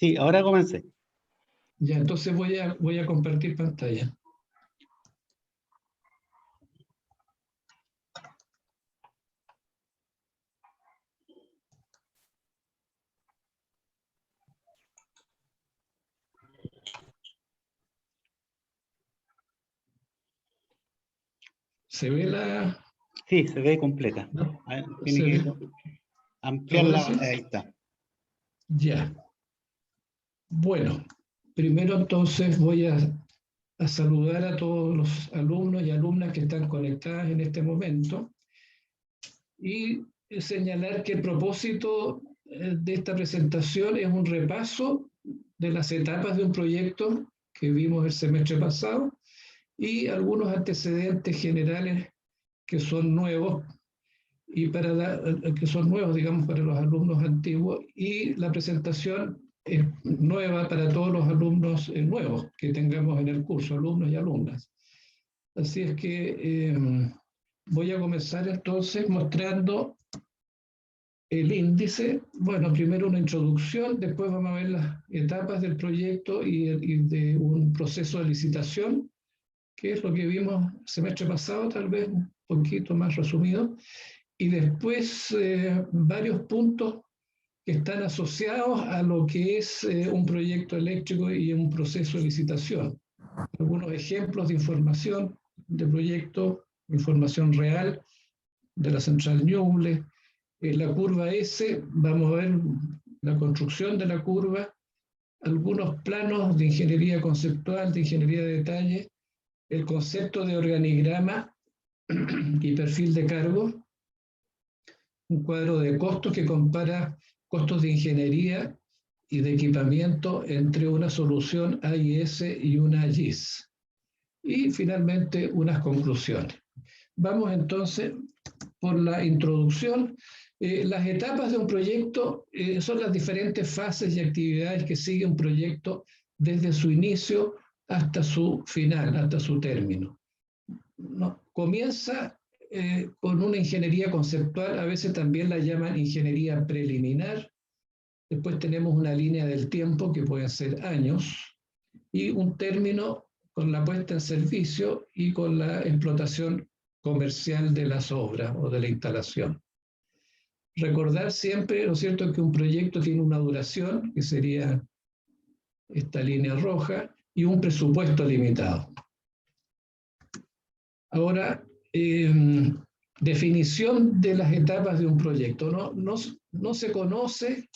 Sí, ahora comencé. Ya, entonces voy a compartir pantalla. ¿Se ve la...? Sí, se ve completa. ¿No? A ver, ¿Se tiene ve? que ¿Ahora ampliarla. sí? Ahí está. Ya. Bueno, primero entonces voy a saludar a todos los alumnos y alumnas que están conectadas en este momento y señalar que el propósito de esta presentación es un repaso de las etapas de un proyecto que vimos el semestre pasado y algunos antecedentes generales que son nuevos y que son nuevos, digamos, para los alumnos antiguos, y la presentación es nueva para todos los alumnos nuevos que tengamos en el curso, alumnos y alumnas. Así es que voy a comenzar entonces mostrando el índice. Bueno, primero una introducción, después vamos a ver las etapas del proyecto y de un proceso de licitación, que es lo que vimos el semestre pasado, tal vez un poquito más resumido, y después varios puntos que están asociados a lo que es un proyecto eléctrico y un proceso de licitación. Algunos ejemplos de información de proyecto, información real de la central Ñuble, la curva S, vamos a ver la construcción de la curva, algunos planos de ingeniería conceptual, de ingeniería de detalle, el concepto de organigrama y perfil de cargo, un cuadro de costos que compara costos de ingeniería y de equipamiento entre una solución AIS y una GIS. Y finalmente unas conclusiones. Vamos entonces por la introducción. Las etapas de un proyecto son las diferentes fases y actividades que sigue un proyecto desde su inicio hasta su final, hasta su término. No, comienza con una ingeniería conceptual, a veces también la llaman ingeniería preliminar. Después tenemos una línea del tiempo que pueden ser años y un término con la puesta en servicio y con la explotación comercial de las obras o de la instalación. Recordar siempre, ¿no es cierto?, que un proyecto tiene una duración, que sería esta línea roja, y un presupuesto limitado. Ahora, definición de las etapas de un proyecto. No se conoce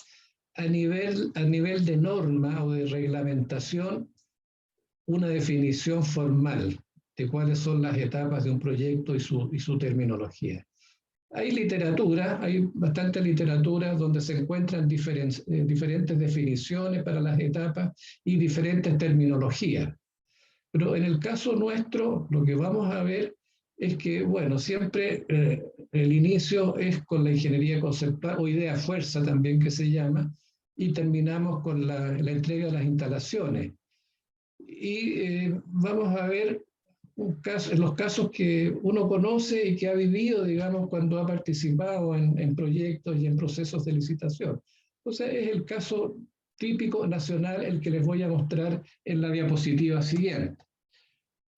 a nivel de norma o de reglamentación una definición formal de cuáles son las etapas de un proyecto y su terminología. Hay literatura, hay bastante literatura donde se encuentran diferentes definiciones para las etapas y diferentes terminologías. Pero en el caso nuestro, lo que vamos a ver es que, bueno, siempre el inicio es con la ingeniería conceptual o idea fuerza también que se llama, y terminamos con la entrega de las instalaciones. Y vamos a ver los casos que uno conoce y que ha vivido, digamos, cuando ha participado en proyectos y en procesos de licitación. Entonces, es el caso típico nacional el que les voy a mostrar en la diapositiva siguiente.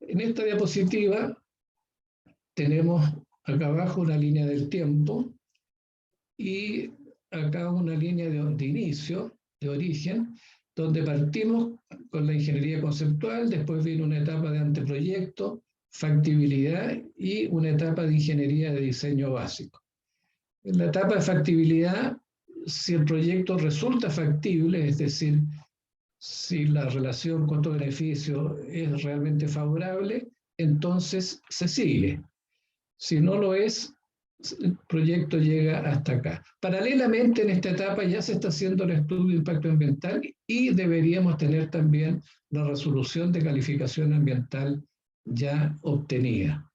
En esta diapositiva tenemos acá abajo una línea del tiempo y acá una línea de inicio, de origen, donde partimos con la ingeniería conceptual, después viene una etapa de anteproyecto, factibilidad y una etapa de ingeniería de diseño básico. En la etapa de factibilidad, si el proyecto resulta factible, es decir, si la relación costo-beneficio es realmente favorable, entonces se sigue. Si no lo es, el proyecto llega hasta acá. Paralelamente, en esta etapa ya se está haciendo el estudio de impacto ambiental y deberíamos tener también la resolución de calificación ambiental ya obtenida.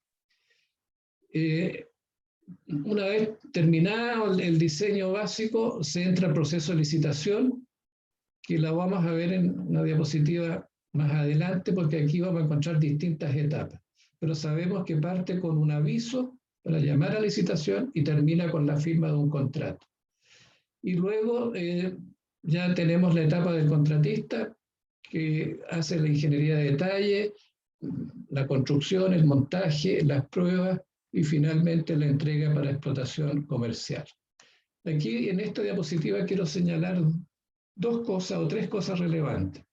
Una vez terminado el diseño básico, se entra al proceso de licitación, que la vamos a ver en una diapositiva más adelante, porque aquí vamos a encontrar distintas etapas. Pero sabemos que parte con un aviso para llamar a licitación y termina con la firma de un contrato. Y luego Ya tenemos la etapa del contratista, que hace la ingeniería de detalle, la construcción, el montaje, las pruebas y finalmente la entrega para explotación comercial. Aquí en esta diapositiva quiero señalar dos cosas o tres cosas relevantes.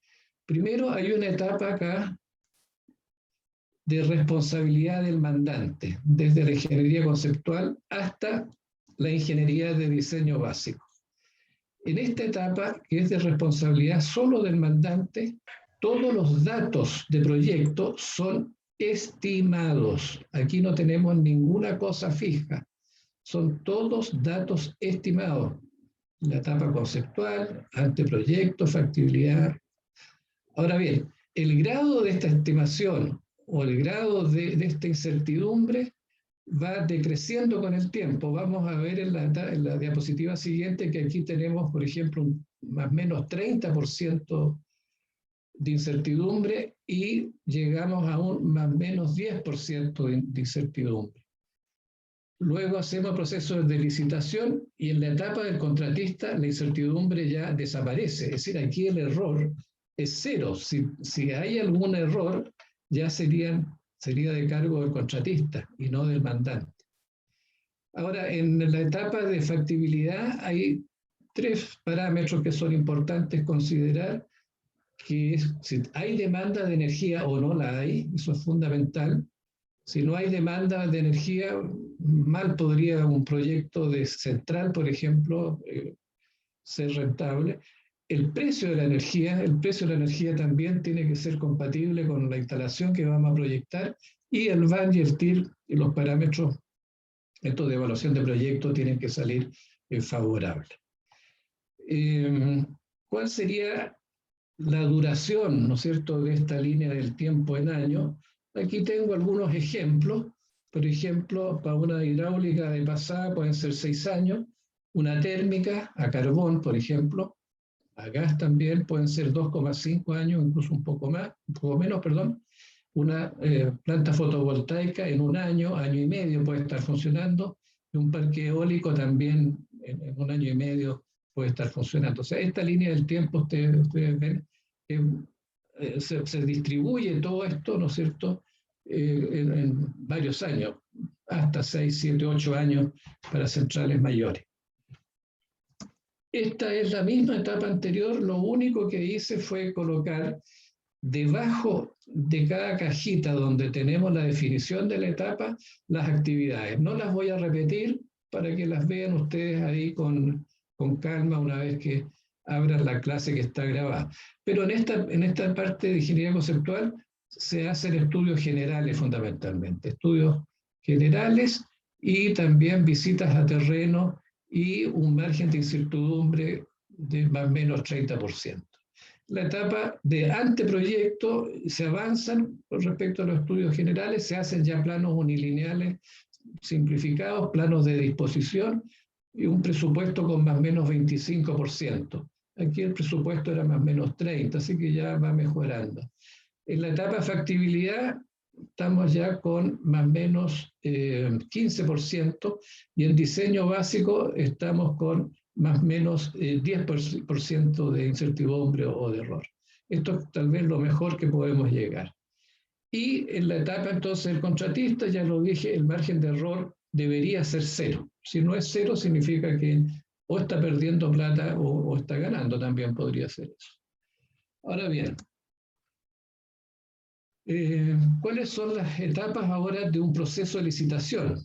Primero, hay una etapa acá de responsabilidad del mandante, desde la ingeniería conceptual hasta la ingeniería de diseño básico. En esta etapa, que es de responsabilidad solo del mandante, todos los datos de proyecto son estimados. Aquí no tenemos ninguna cosa fija. Son todos datos estimados. La etapa conceptual, anteproyecto, factibilidad. Ahora bien, el grado de esta estimación o el grado de esta incertidumbre va decreciendo con el tiempo. Vamos a ver en la diapositiva siguiente que aquí tenemos, por ejemplo, un más o menos 30% de incertidumbre y llegamos a un más o menos 10% de incertidumbre. Luego hacemos procesos de licitación y en la etapa del contratista la incertidumbre ya desaparece. Es decir, aquí el error es cero. Si hay algún error, ya sería de cargo del contratista y no del mandante. Ahora, en la etapa de factibilidad hay tres parámetros que son importantes considerar, que es si hay demanda de energía o no la hay, eso es fundamental. Si no hay demanda de energía, mal podría un proyecto de central, por ejemplo, ser rentable. El precio de la energía también tiene que ser compatible con la instalación que vamos a proyectar y el VAN y el TIR y los parámetros estos de evaluación de proyecto tienen que salir favorables. ¿Cuál sería la duración, ¿no es cierto?, de esta línea del tiempo en años? Aquí tengo algunos ejemplos. Por ejemplo, para una hidráulica de pasada pueden ser 6 años, una térmica a carbón, por ejemplo, a gas también pueden ser 2,5 años, incluso un poco menos, perdón. Una planta fotovoltaica en un año y medio puede estar funcionando, y un parque eólico también en un año y medio puede estar funcionando. O sea, esta línea del tiempo, ustedes ven, se distribuye todo esto, ¿no es cierto?, en varios años, hasta 6, 7, 8 años para centrales mayores. Esta es la misma etapa anterior, lo único que hice fue colocar debajo de cada cajita donde tenemos la definición de la etapa, las actividades. No las voy a repetir para que las vean ustedes ahí con calma una vez que abran la clase que está grabada. Pero en esta parte de ingeniería conceptual se hacen estudios generales fundamentalmente, estudios generales y también visitas a terreno y un margen de incertidumbre de más o menos 30%. La etapa de anteproyecto se avanzan con respecto a los estudios generales, se hacen ya planos unilineales simplificados, planos de disposición y un presupuesto con más o menos 25%. Aquí el presupuesto era más o menos 30%, así que ya va mejorando. En la etapa de factibilidad estamos ya con más o menos 15% y en diseño básico estamos con más o menos 10% de incertidumbre o de error. Esto es tal vez lo mejor que podemos llegar. Y en la etapa entonces del contratista, ya lo dije, el margen de error debería ser cero. Si no es cero, significa que o está perdiendo plata o está ganando, también podría ser eso. Ahora bien, ¿cuáles son las etapas ahora de un proceso de licitación?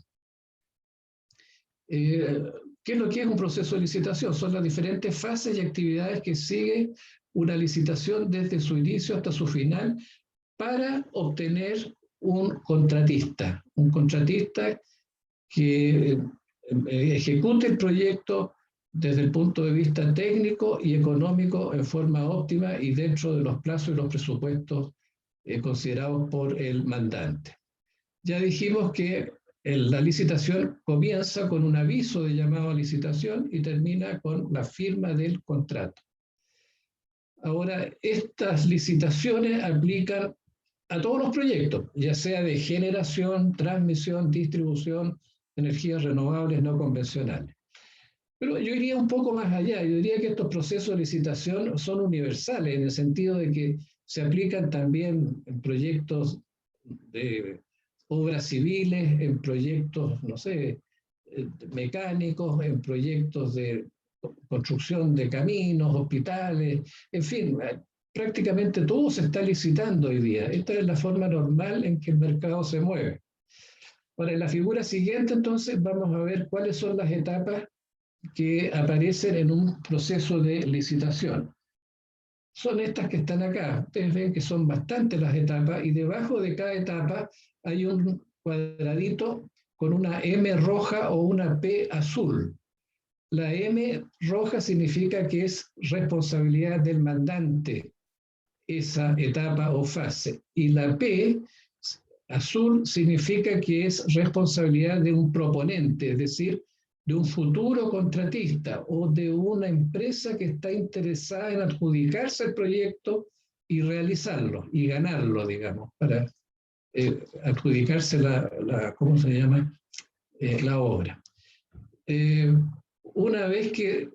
¿Qué es lo que es un proceso de licitación? Son las diferentes fases y actividades que sigue una licitación desde su inicio hasta su final para obtener un contratista que ejecute el proyecto desde el punto de vista técnico y económico en forma óptima y dentro de los plazos y los presupuestos considerados por el mandante. Ya dijimos que la licitación comienza con un aviso de llamado a licitación y termina con la firma del contrato. Ahora, estas licitaciones aplican a todos los proyectos, ya sea de generación, transmisión, distribución de energías renovables no convencionales. Pero yo iría un poco más allá. Yo diría que estos procesos de licitación son universales en el sentido de que se aplican también en proyectos de obras civiles, en proyectos, no sé, mecánicos, en proyectos de construcción de caminos, hospitales, en fin, prácticamente todo se está licitando hoy día. Esta es la forma normal en que el mercado se mueve. Ahora, en la figura siguiente, entonces, vamos a ver cuáles son las etapas que aparecen en un proceso de licitación. Son estas que están acá. Ustedes ven que son bastantes las etapas y debajo de cada etapa hay un cuadradito con una M roja o una P azul. La M roja significa que es responsabilidad del mandante esa etapa o fase. Y la P azul significa que es responsabilidad de un proponente, es decir, de un futuro contratista o de una empresa que está interesada en adjudicarse el proyecto y realizarlo y ganarlo, digamos, para adjudicarse ¿cómo se llama? La obra. Una vez que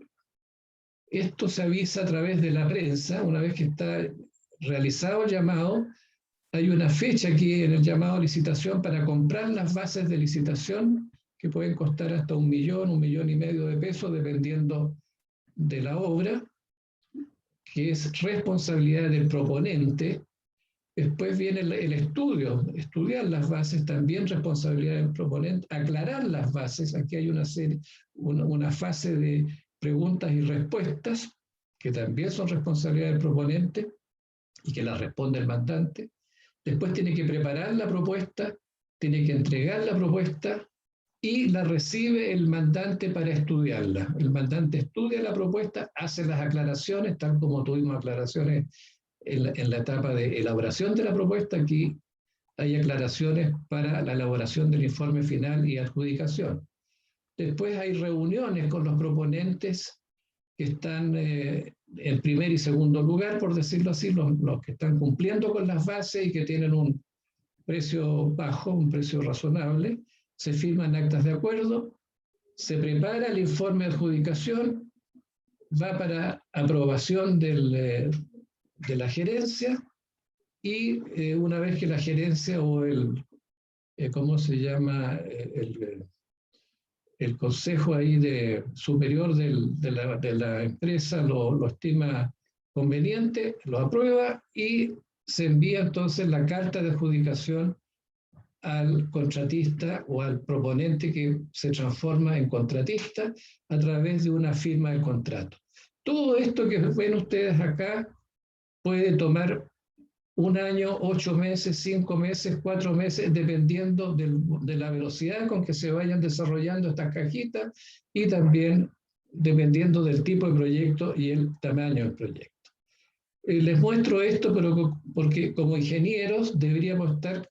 esto se avisa a través de la prensa, una vez que está realizado el llamado, hay una fecha aquí en el llamado a licitación para comprar las bases de licitación que pueden costar hasta 1 millón y medio de pesos, dependiendo de la obra, que es responsabilidad del proponente. Después viene el estudio, estudiar las bases, también responsabilidad del proponente, aclarar las bases. Aquí hay una fase de preguntas y respuestas, que también son responsabilidad del proponente y que las responde el mandante. Después tiene que preparar la propuesta, tiene que entregar la propuesta y la recibe el mandante para estudiarla. El mandante estudia la propuesta, hace las aclaraciones, tal como tuvimos aclaraciones en la etapa de elaboración de la propuesta. Aquí hay aclaraciones para la elaboración del informe final y adjudicación. Después hay reuniones con los proponentes que están en primer y segundo lugar, por decirlo así, los que están cumpliendo con las bases y que tienen un precio bajo, un precio razonable. Se firman actas de acuerdo, se prepara el informe de adjudicación, va para aprobación de la gerencia y una vez que la gerencia o ¿cómo se llama? El consejo ahí superior de la empresa lo estima conveniente, lo aprueba y se envía entonces la carta de adjudicación al contratista o al proponente que se transforma en contratista a través de una firma de contrato. Todo esto que ven ustedes acá puede tomar 1 año, 8 meses, 5 meses, 4 meses, dependiendo de la velocidad con que se vayan desarrollando estas cajitas y también dependiendo del tipo de proyecto y el tamaño del proyecto. Les muestro esto porque como ingenieros deberíamos estar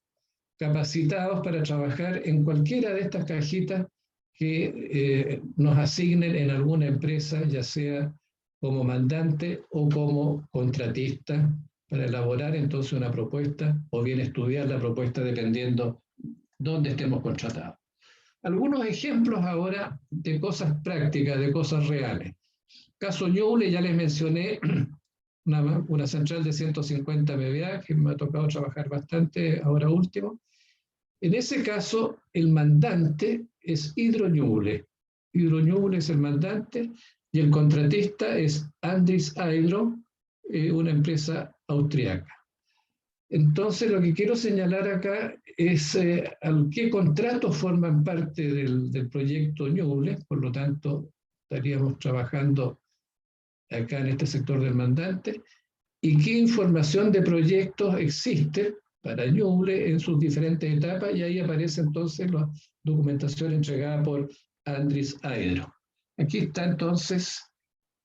capacitados para trabajar en cualquiera de estas cajitas que nos asignen en alguna empresa, ya sea como mandante o como contratista, para elaborar entonces una propuesta o bien estudiar la propuesta dependiendo dónde estemos contratados. Algunos ejemplos ahora de cosas prácticas, de cosas reales. Caso Ñuble, ya les mencioné una central de 150 MVA que me ha tocado trabajar bastante ahora último. En ese caso, el mandante es Hydro-Ñuble. Hydro-Ñuble es el mandante y el contratista es Andritz Hydro, una empresa austriaca. Entonces, lo que quiero señalar acá es qué contratos forman parte del proyecto Ñuble, por lo tanto, estaríamos trabajando acá en este sector del mandante, y qué información de proyectos existe para Ñuble en sus diferentes etapas, y ahí aparece entonces la documentación entregada por Andritz Hydro. Aquí está entonces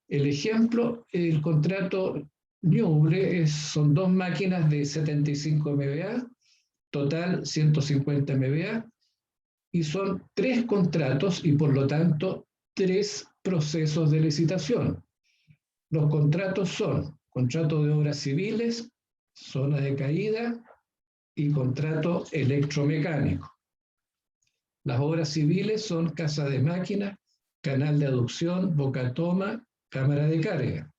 el ejemplo, el contrato Ñuble son 2 máquinas de 75 MVA, total 150 MVA, y son 3 contratos y por lo tanto 3 procesos de licitación. Los contratos son contrato de obras civiles, zona de caída y contrato electromecánico. Las obras civiles son casa de máquinas, canal de aducción, boca toma, cámara de carga.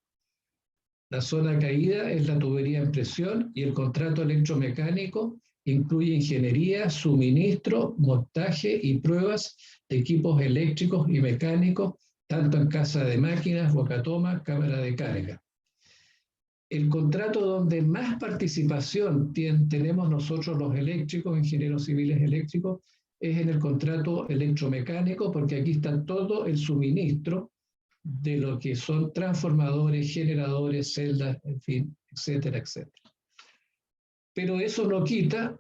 La zona caída es la tubería en presión y el contrato electromecánico incluye ingeniería, suministro, montaje y pruebas de equipos eléctricos y mecánicos, tanto en casa de máquinas, boca toma, cámara de carga. El contrato donde más participación tenemos nosotros los eléctricos, ingenieros civiles eléctricos, es en el contrato electromecánico, porque aquí está todo el suministro de lo que son transformadores, generadores, celdas, en fin, etcétera, etcétera. Pero eso no quita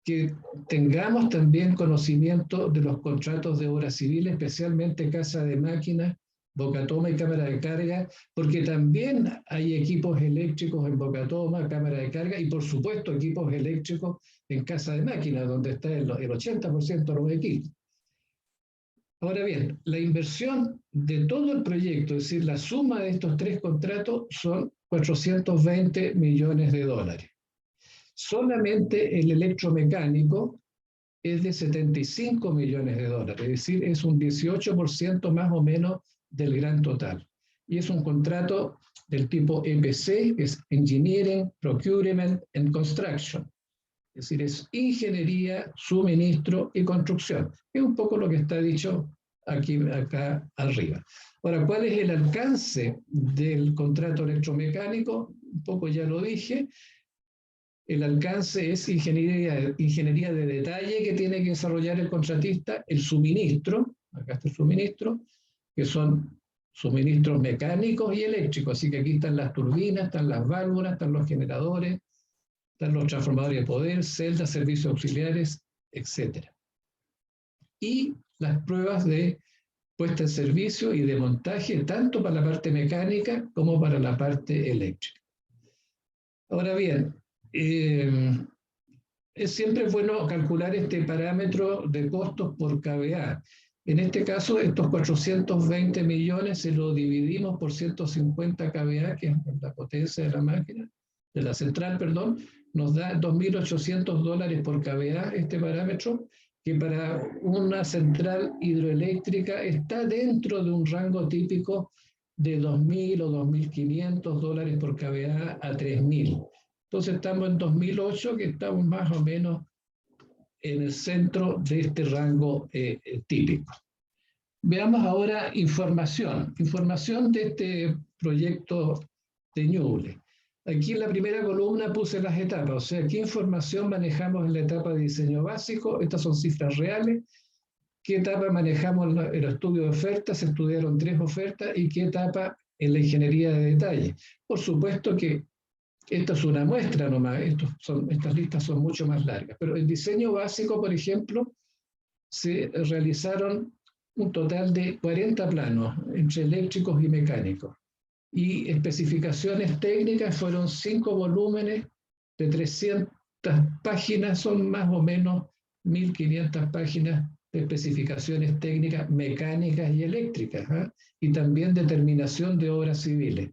que tengamos también conocimiento de los contratos de obra civil, especialmente casa de máquinas, boca toma y cámara de carga, porque también hay equipos eléctricos en boca toma, cámara de carga y por supuesto equipos eléctricos en casa de máquinas, donde está el 80% de los equipos. Ahora bien, la inversión de todo el proyecto, es decir, la suma de estos tres contratos son 420 millones de dólares. Solamente el electromecánico es de 75 millones de dólares, es decir, es un 18% más o menos del gran total. Y es un contrato del tipo EPC, que es Engineering, Procurement and Construction. Es decir, es ingeniería, suministro y construcción. Es un poco lo que está dicho acá arriba. Ahora, ¿cuál es el alcance del contrato electromecánico? Un poco ya lo dije. El alcance es ingeniería de detalle que tiene que desarrollar el contratista, el suministro, acá está el suministro, que son suministros mecánicos y eléctricos, así que aquí están las turbinas, están las válvulas, están los generadores, están los transformadores de poder, celdas, servicios auxiliares, etc. Y las pruebas de puesta en servicio y de montaje, tanto para la parte mecánica como para la parte eléctrica. Ahora bien, es siempre bueno calcular este parámetro de costos por kVA. En este caso, estos 420 millones se lo dividimos por 150 kVA, que es la potencia de la máquina, de la central, perdón, nos da $2.800 por kVA este parámetro, que para una central hidroeléctrica está dentro de un rango típico de $2.000 o $2.500 por kVA a $3.000. Entonces estamos en 2008, que estamos más o menos en el centro de este rango típico. Veamos ahora información de este proyecto de Ñuble. Aquí en la primera columna puse las etapas, o sea, qué información manejamos en la etapa de diseño básico, estas son cifras reales, qué etapa manejamos en el estudio de ofertas, se estudiaron 3 ofertas, y qué etapa en la ingeniería de detalle. Por supuesto que esta es una muestra nomás, estas listas son mucho más largas, pero en diseño básico, por ejemplo, se realizaron un total de 40 planos entre eléctricos y mecánicos. Y especificaciones técnicas fueron 5 volúmenes de 300 páginas, son más o menos 1.500 páginas de especificaciones técnicas mecánicas y eléctricas, y también determinación de obras civiles.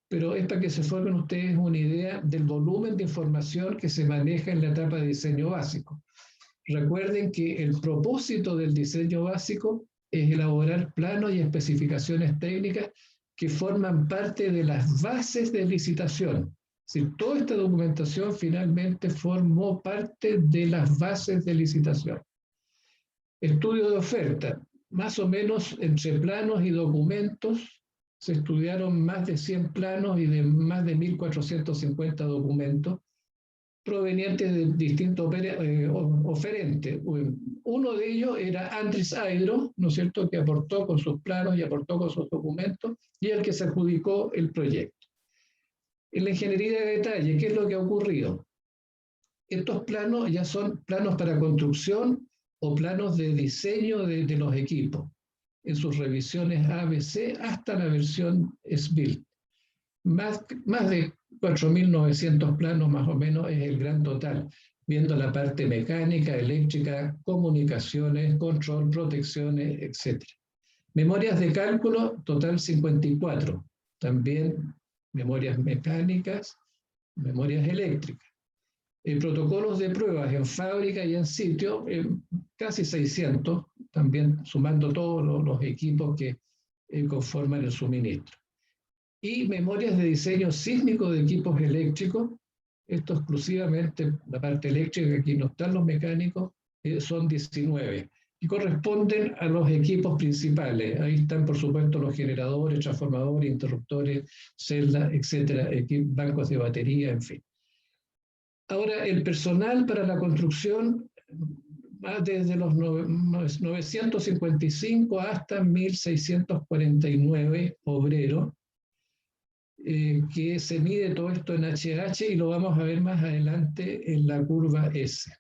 Pero es para que se formen ustedes una idea del volumen de información que se maneja en la etapa de diseño básico. Recuerden que el propósito del diseño básico es elaborar planos y especificaciones técnicas que forman parte de las bases de licitación. Es decir, toda esta documentación finalmente formó parte de las bases de licitación. Estudio de oferta. Más o menos entre planos y documentos se estudiaron más de 100 planos y de más de 1.450 documentos provenientes de distintos oferentes. Uno de ellos era Andritz Hydro, ¿no es cierto?, que aportó con sus planos y aportó con sus documentos, y el que se adjudicó el proyecto. En la ingeniería de detalle, ¿qué es lo que ha ocurrido? Estos planos ya son planos para construcción o planos de diseño de los equipos, en sus revisiones ABC hasta la versión SBILT. Más de 4.900 planos más o menos es el gran total, viendo la parte mecánica, eléctrica, comunicaciones, control, protecciones, etc. Memorias de cálculo, total 54. También memorias mecánicas, memorias eléctricas. protocolos de pruebas en fábrica y en sitio, casi 600, también sumando todos los equipos que conforman el suministro. Y memorias de diseño sísmico de equipos eléctricos, esto exclusivamente, la parte eléctrica, aquí no están los mecánicos, son 19, y corresponden a los equipos principales. Ahí están, por supuesto, los generadores, transformadores, interruptores, celdas, etcétera, bancos de batería, en fin. Ahora, el personal para la construcción va desde los 955 hasta 1649 obreros, que se mide todo esto en HH y lo vamos a ver más adelante en la curva S.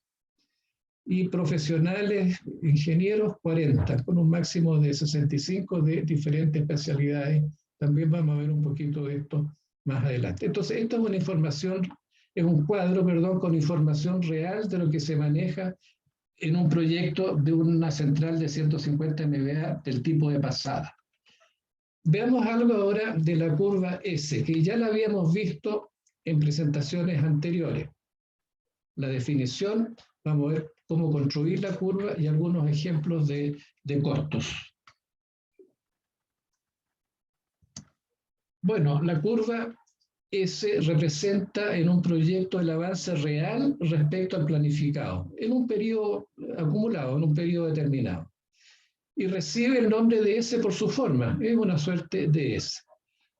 Y profesionales, ingenieros, 40, con un máximo de 65 de diferentes especialidades. También vamos a ver un poquito de esto más adelante. Entonces, esta es una información, es un cuadro, perdón, con información real de lo que se maneja en un proyecto de una central de 150 MVA del tipo de pasada. Veamos algo ahora de la curva S, que ya la habíamos visto en presentaciones anteriores. La definición, vamos a ver cómo construir la curva y algunos ejemplos de costos. Bueno, la curva S representa en un proyecto el avance real respecto al planificado, en un periodo acumulado, en un periodo determinado. Y recibe el nombre de S por su forma, es una suerte de S.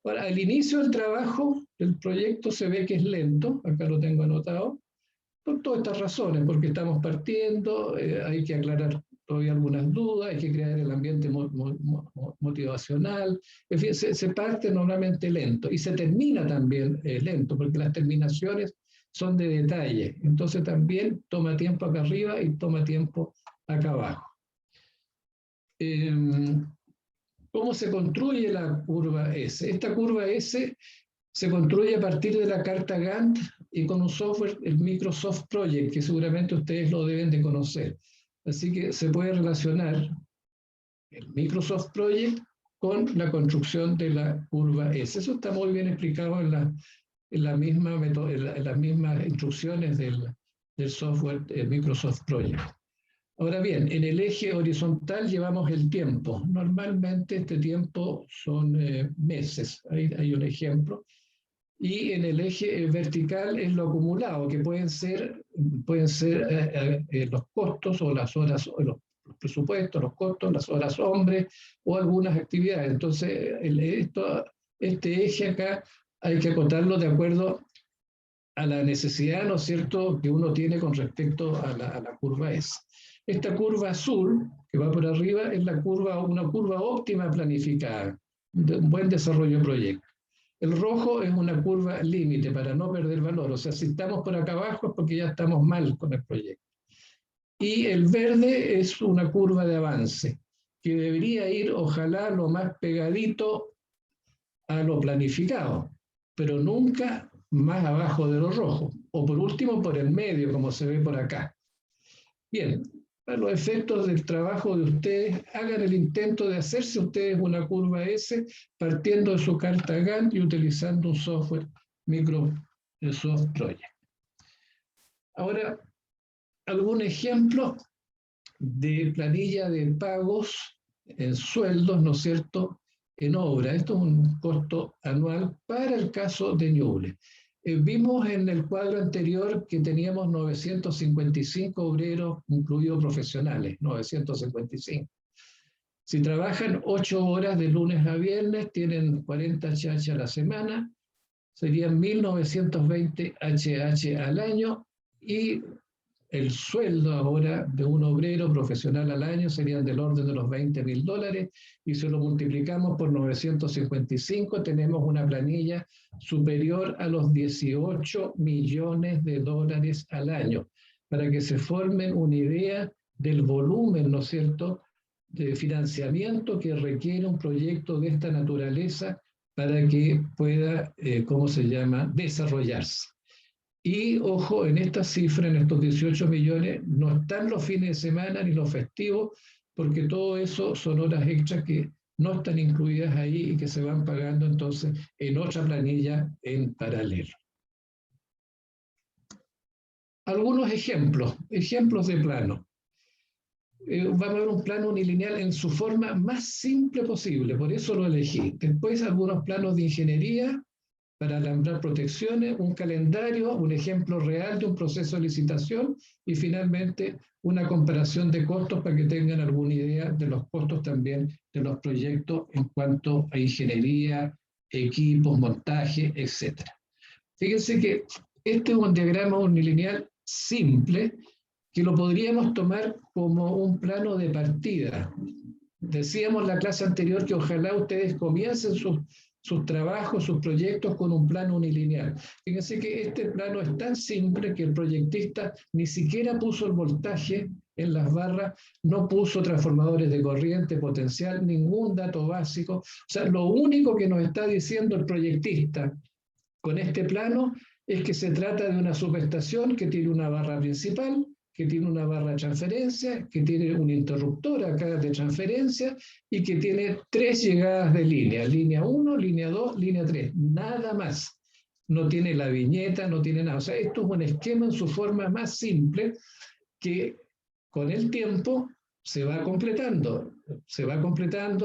Ahora, al inicio del trabajo, el proyecto se ve que es lento, acá lo tengo anotado, por todas estas razones, porque estamos partiendo, hay que aclarar todavía algunas dudas, hay que crear el ambiente motivacional, en fin, se parte normalmente lento y se termina también lento, porque las terminaciones son de detalle, entonces también toma tiempo acá arriba y toma tiempo acá abajo. ¿Cómo se construye la curva S? Esta curva S se construye a partir de la carta Gantt y con un software, el Microsoft Project, que seguramente ustedes lo deben de conocer. Así que se puede relacionar el Microsoft Project con la construcción de la curva S. Eso está muy bien explicado en las mismas instrucciones del software Microsoft Project. Ahora bien, en el eje horizontal llevamos el tiempo. Normalmente este tiempo son meses. Hay un ejemplo. Y en el eje vertical es lo acumulado, que pueden ser los costos o las horas, o los presupuestos, los costos, las horas hombres o algunas actividades. Entonces, este eje acá hay que acotarlo de acuerdo a la necesidad, ¿no es cierto?, que uno tiene con respecto a la curva S. Esta curva azul, que va por arriba, es una curva óptima planificada, de un buen desarrollo de proyecto. El rojo es una curva límite para no perder valor, o sea, si estamos por acá abajo es porque ya estamos mal con el proyecto. Y el verde es una curva de avance, que debería ir, ojalá, lo más pegadito a lo planificado, pero nunca más abajo de lo rojo, o por último por el medio, como se ve por acá. Bien, para los efectos del trabajo de ustedes, hagan el intento de hacerse ustedes una curva S partiendo de su carta Gantt y utilizando un software Microsoft Project. Ahora, algún ejemplo de planilla de pagos en sueldos, ¿no es cierto?, en obra. Esto es un costo anual para el caso de Ñuble. Vimos en el cuadro anterior que teníamos 955 obreros, incluidos profesionales, 955. Si trabajan 8 horas de lunes a viernes, tienen 40 HH a la semana, serían 1920 HH al año, y el sueldo ahora de un obrero profesional al año serían del orden de los $20.000, y si lo multiplicamos por 955 tenemos una planilla superior a los $18 millones al año, para que se formen una idea del volumen, ¿no es cierto?, de financiamiento que requiere un proyecto de esta naturaleza para que pueda, desarrollarse. Y ojo, en esta cifra, en estos 18 millones, no están los fines de semana ni los festivos, porque todo eso son horas extras que no están incluidas ahí y que se van pagando entonces en otra planilla en paralelo. Algunos ejemplos de plano. Vamos a ver un plano unilineal en su forma más simple posible, por eso lo elegí. Después algunos planos de ingeniería para alambrar protecciones, un calendario, un ejemplo real de un proceso de licitación y finalmente una comparación de costos para que tengan alguna idea de los costos también de los proyectos en cuanto a ingeniería, equipos, montaje, etc. Fíjense que este es un diagrama unilineal simple que lo podríamos tomar como un plano de partida. Decíamos en la clase anterior que ojalá ustedes comiencen sus trabajos, sus proyectos con un plano unilineal. Fíjense que este plano es tan simple que el proyectista ni siquiera puso el voltaje en las barras, no puso transformadores de corriente potencial, ningún dato básico. O sea, lo único que nos está diciendo el proyectista con este plano es que se trata de una subestación que tiene una barra principal, que tiene una barra de transferencia, que tiene un interruptor acá de transferencia y que tiene 3 llegadas de línea 1, línea 2, línea 3, nada más. No tiene la viñeta, no tiene nada. O sea, esto es un esquema en su forma más simple que con el tiempo se va completando,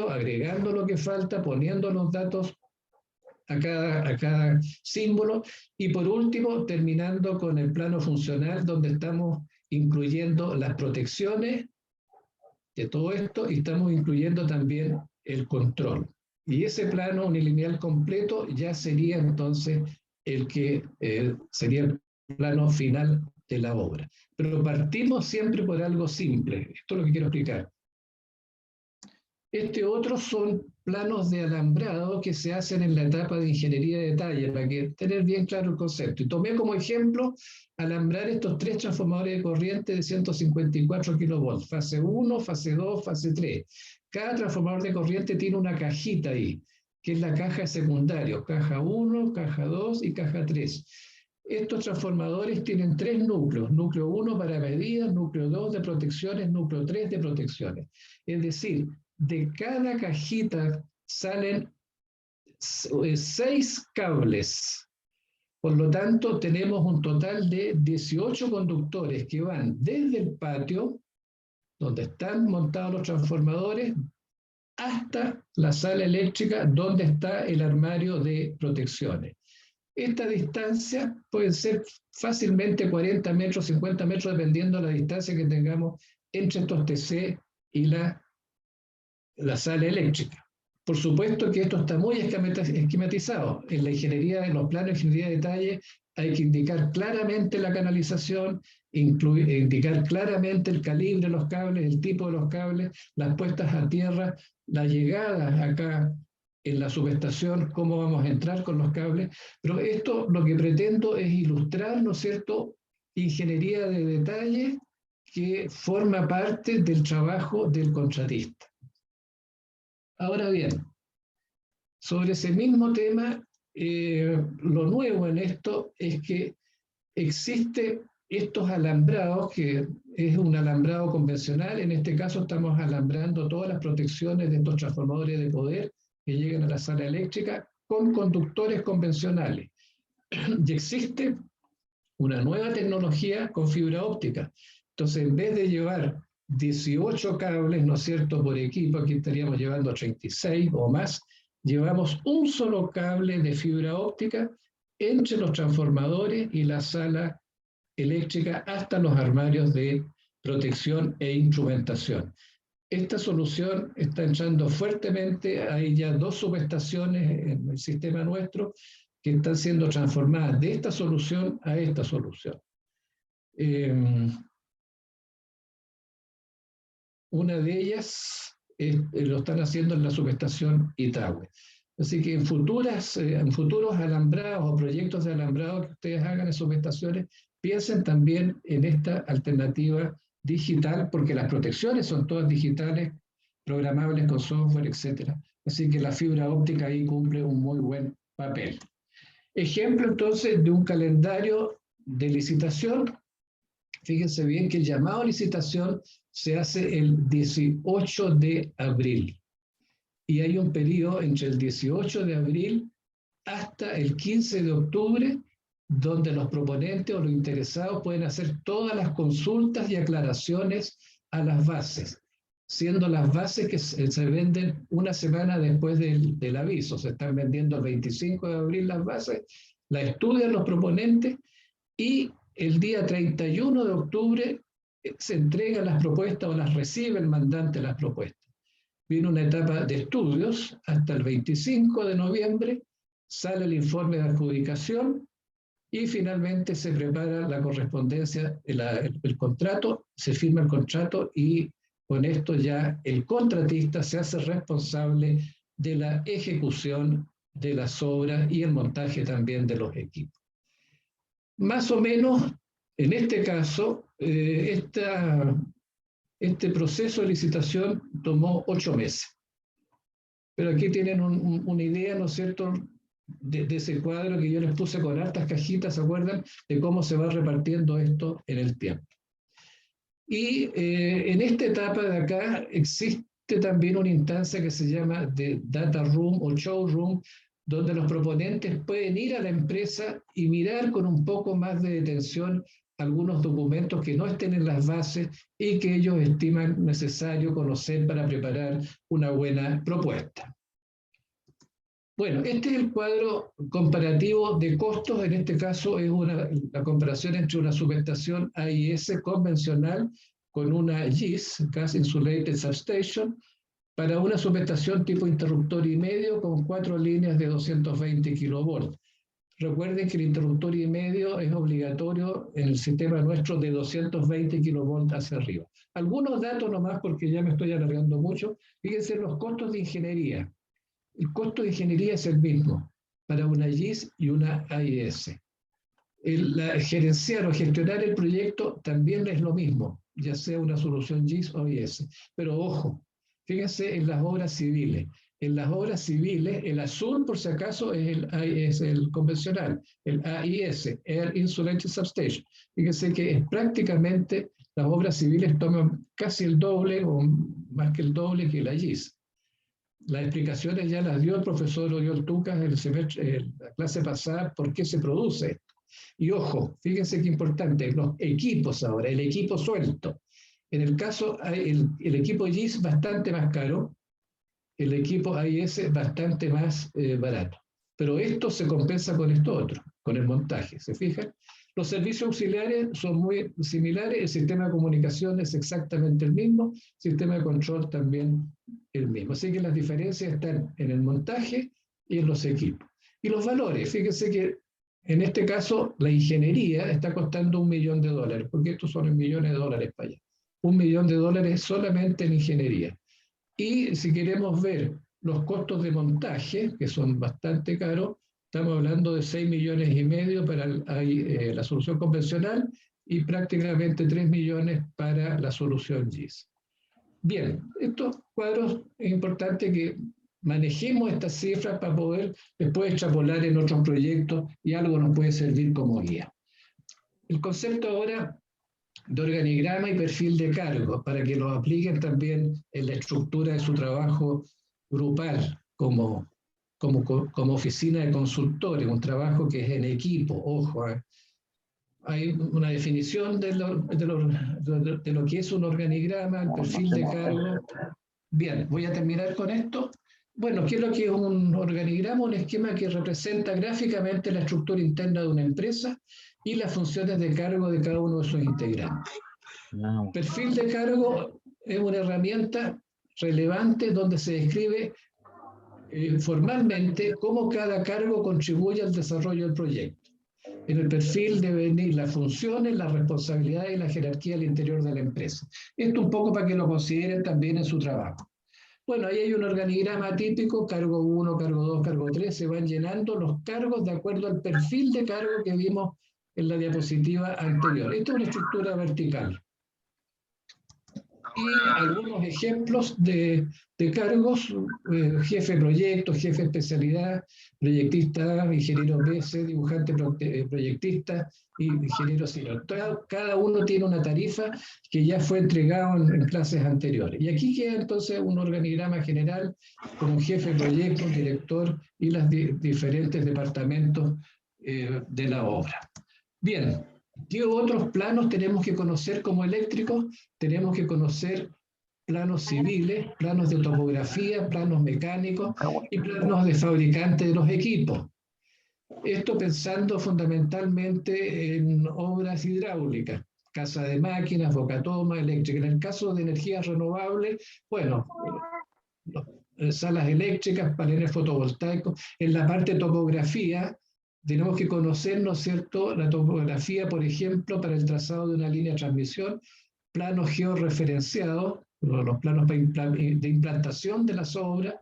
agregando lo que falta, poniendo los datos a cada símbolo y por último terminando con el plano funcional donde estamos incluyendo las protecciones de todo esto y estamos incluyendo también el control. Y ese plano unilineal completo ya sería entonces el que sería el plano final de la obra. Pero partimos siempre por algo simple. Esto es lo que quiero explicar. Este otro son planos de alambrado que se hacen en la etapa de ingeniería de detalle, para que tener bien claro el concepto. Y tomé como ejemplo alambrar estos 3 transformadores de corriente de 154 kilovolts, fase 1, fase 2, fase 3. Cada transformador de corriente tiene una cajita ahí, que es la caja de secundario, caja 1, caja 2 y caja 3. Estos transformadores tienen 3 núcleos, núcleo 1 para medidas, núcleo 2 de protecciones, núcleo 3 de protecciones. Es decir, de cada cajita salen 6 cables. Por lo tanto, tenemos un total de 18 conductores que van desde el patio, donde están montados los transformadores, hasta la sala eléctrica, donde está el armario de protecciones. Esta distancia puede ser fácilmente 40 metros, 50 metros, dependiendo de la distancia que tengamos entre estos TC y la sala eléctrica. Por supuesto que esto está muy esquematizado. En la ingeniería, en los planos de ingeniería de detalle, hay que indicar claramente la canalización, indicar claramente el calibre de los cables, el tipo de los cables, las puestas a tierra, la llegada acá en la subestación, cómo vamos a entrar con los cables. Pero esto lo que pretendo es ilustrar, ¿no es cierto?, ingeniería de detalle que forma parte del trabajo del contratista. Ahora bien, sobre ese mismo tema, lo nuevo en esto es que existe estos alambrados, que es un alambrado convencional. En este caso estamos alambrando todas las protecciones de estos transformadores de poder que llegan a la sala eléctrica con conductores convencionales. Y existe una nueva tecnología con fibra óptica. Entonces, en vez de llevar 18 cables, ¿no es cierto?, por equipo, aquí estaríamos llevando 36 o más, llevamos un solo cable de fibra óptica entre los transformadores y la sala eléctrica hasta los armarios de protección e instrumentación. Esta solución está entrando fuertemente, hay ya 2 subestaciones en el sistema nuestro que están siendo transformadas de esta solución a esta solución. Una de ellas lo están haciendo en la subestación Itagüe. Así que en futuros alambrados o proyectos de alambrado que ustedes hagan en subestaciones, piensen también en esta alternativa digital, porque las protecciones son todas digitales, programables con software, etc. Así que la fibra óptica ahí cumple un muy buen papel. Ejemplo entonces de un calendario de licitación. Fíjense bien que el llamado a licitación se hace el 18 de abril. Y hay un periodo entre el 18 de abril hasta el 15 de octubre donde los proponentes o los interesados pueden hacer todas las consultas y aclaraciones a las bases, siendo las bases que se venden una semana después del aviso. Se están vendiendo el 25 de abril las bases, las estudian los proponentes y el día 31 de octubre se entregan las propuestas o las recibe el mandante las propuestas. Viene una etapa de estudios hasta el 25 de noviembre, sale el informe de adjudicación y finalmente se prepara la correspondencia, el contrato, se firma el contrato y con esto ya el contratista se hace responsable de la ejecución de las obras y el montaje también de los equipos. Más o menos, en este caso, este proceso de licitación tomó 8 meses. Pero aquí tienen una idea, ¿no es cierto?, de ese cuadro que yo les puse con hartas cajitas, ¿se acuerdan?, de cómo se va repartiendo esto en el tiempo. Y en esta etapa de acá existe también una instancia que se llama de data room o showroom, donde los proponentes pueden ir a la empresa y mirar con un poco más de detención algunos documentos que no estén en las bases y que ellos estiman necesario conocer para preparar una buena propuesta. Bueno, este es el cuadro comparativo de costos. En este caso es la comparación entre una subestación AIS convencional con una GIS, Gas Insulated Substation, para una subestación tipo interruptor y medio con 4 líneas de 220 kilovolts. Recuerden que el interruptor y medio es obligatorio en el sistema nuestro de 220 kilovolts hacia arriba. Algunos datos nomás porque ya me estoy alargando mucho. Fíjense los costos de ingeniería. El costo de ingeniería es el mismo para una GIS y una AIS. Gerenciar o gestionar el proyecto también es lo mismo, ya sea una solución GIS o AIS. Pero ojo, fíjense en las obras civiles. En las obras civiles, el azul, por si acaso, es el convencional, el AIS, Air Insulated Substation. Fíjense que prácticamente las obras civiles toman casi el doble o más que el doble que la GIS. Las explicaciones ya las dio el profesor Oriol Tucas en la clase pasada, por qué se produce esto. Y ojo, fíjense qué importante, los equipos ahora, el equipo suelto. En el caso, el equipo GIS bastante más caro, el equipo AIS bastante más barato. Pero esto se compensa con esto otro, con el montaje, ¿se fijan? Los servicios auxiliares son muy similares, el sistema de comunicación es exactamente el mismo, el sistema de control también el mismo. Así que las diferencias están en el montaje y en los equipos. Y los valores, fíjense que en este caso la ingeniería está costando $1 millón, porque estos son en millones de dólares para allá. $1 millón solamente en ingeniería. Y si queremos ver los costos de montaje, que son bastante caros, estamos hablando de 6,5 millones para la solución convencional y prácticamente 3 millones para la solución GIS. Bien, estos cuadros es importante que manejemos estas cifras para poder después extrapolar en otros proyectos y algo nos puede servir como guía. El concepto ahora de organigrama y perfil de cargo, para que lo apliquen también en la estructura de su trabajo grupal como oficina de consultores, un trabajo que es en equipo, ojo. Hay una definición de lo que es un organigrama, el perfil de cargo. Bien, voy a terminar con esto. Bueno, ¿qué es lo que es un organigrama? Un esquema que representa gráficamente la estructura interna de una empresa y las funciones de cargo de cada uno de sus integrantes. Perfil de cargo es una herramienta relevante donde se describe formalmente cómo cada cargo contribuye al desarrollo del proyecto. En el perfil deben ir las funciones, las responsabilidades y la jerarquía al interior de la empresa. Esto un poco para que lo consideren también en su trabajo. Bueno, ahí hay un organigrama típico, cargo 1, cargo 2, cargo 3, se van llenando los cargos de acuerdo al perfil de cargo que vimos en la diapositiva anterior. Esta es una estructura vertical. Y algunos ejemplos de cargos, jefe de proyecto, jefe de especialidad, proyectista A, ingeniero B, C, dibujante proyectista y ingeniero senior. Cada uno tiene una tarifa que ya fue entregado en clases anteriores. Y aquí queda entonces un organigrama general con un jefe de proyecto, director y los diferentes departamentos de la obra. Bien, ¿qué otros planos tenemos que conocer como eléctricos? Tenemos que conocer planos civiles, planos de topografía, planos mecánicos y planos de fabricante de los equipos. Esto pensando fundamentalmente en obras hidráulicas, casa de máquinas, bocatoma, eléctrica. En el caso de energías renovables, bueno, salas eléctricas, paneles fotovoltaicos. En la parte de topografía, tenemos que conocer, ¿no es cierto?, la topografía, por ejemplo, para el trazado de una línea de transmisión, planos georreferenciados, los planos de implantación de las obras.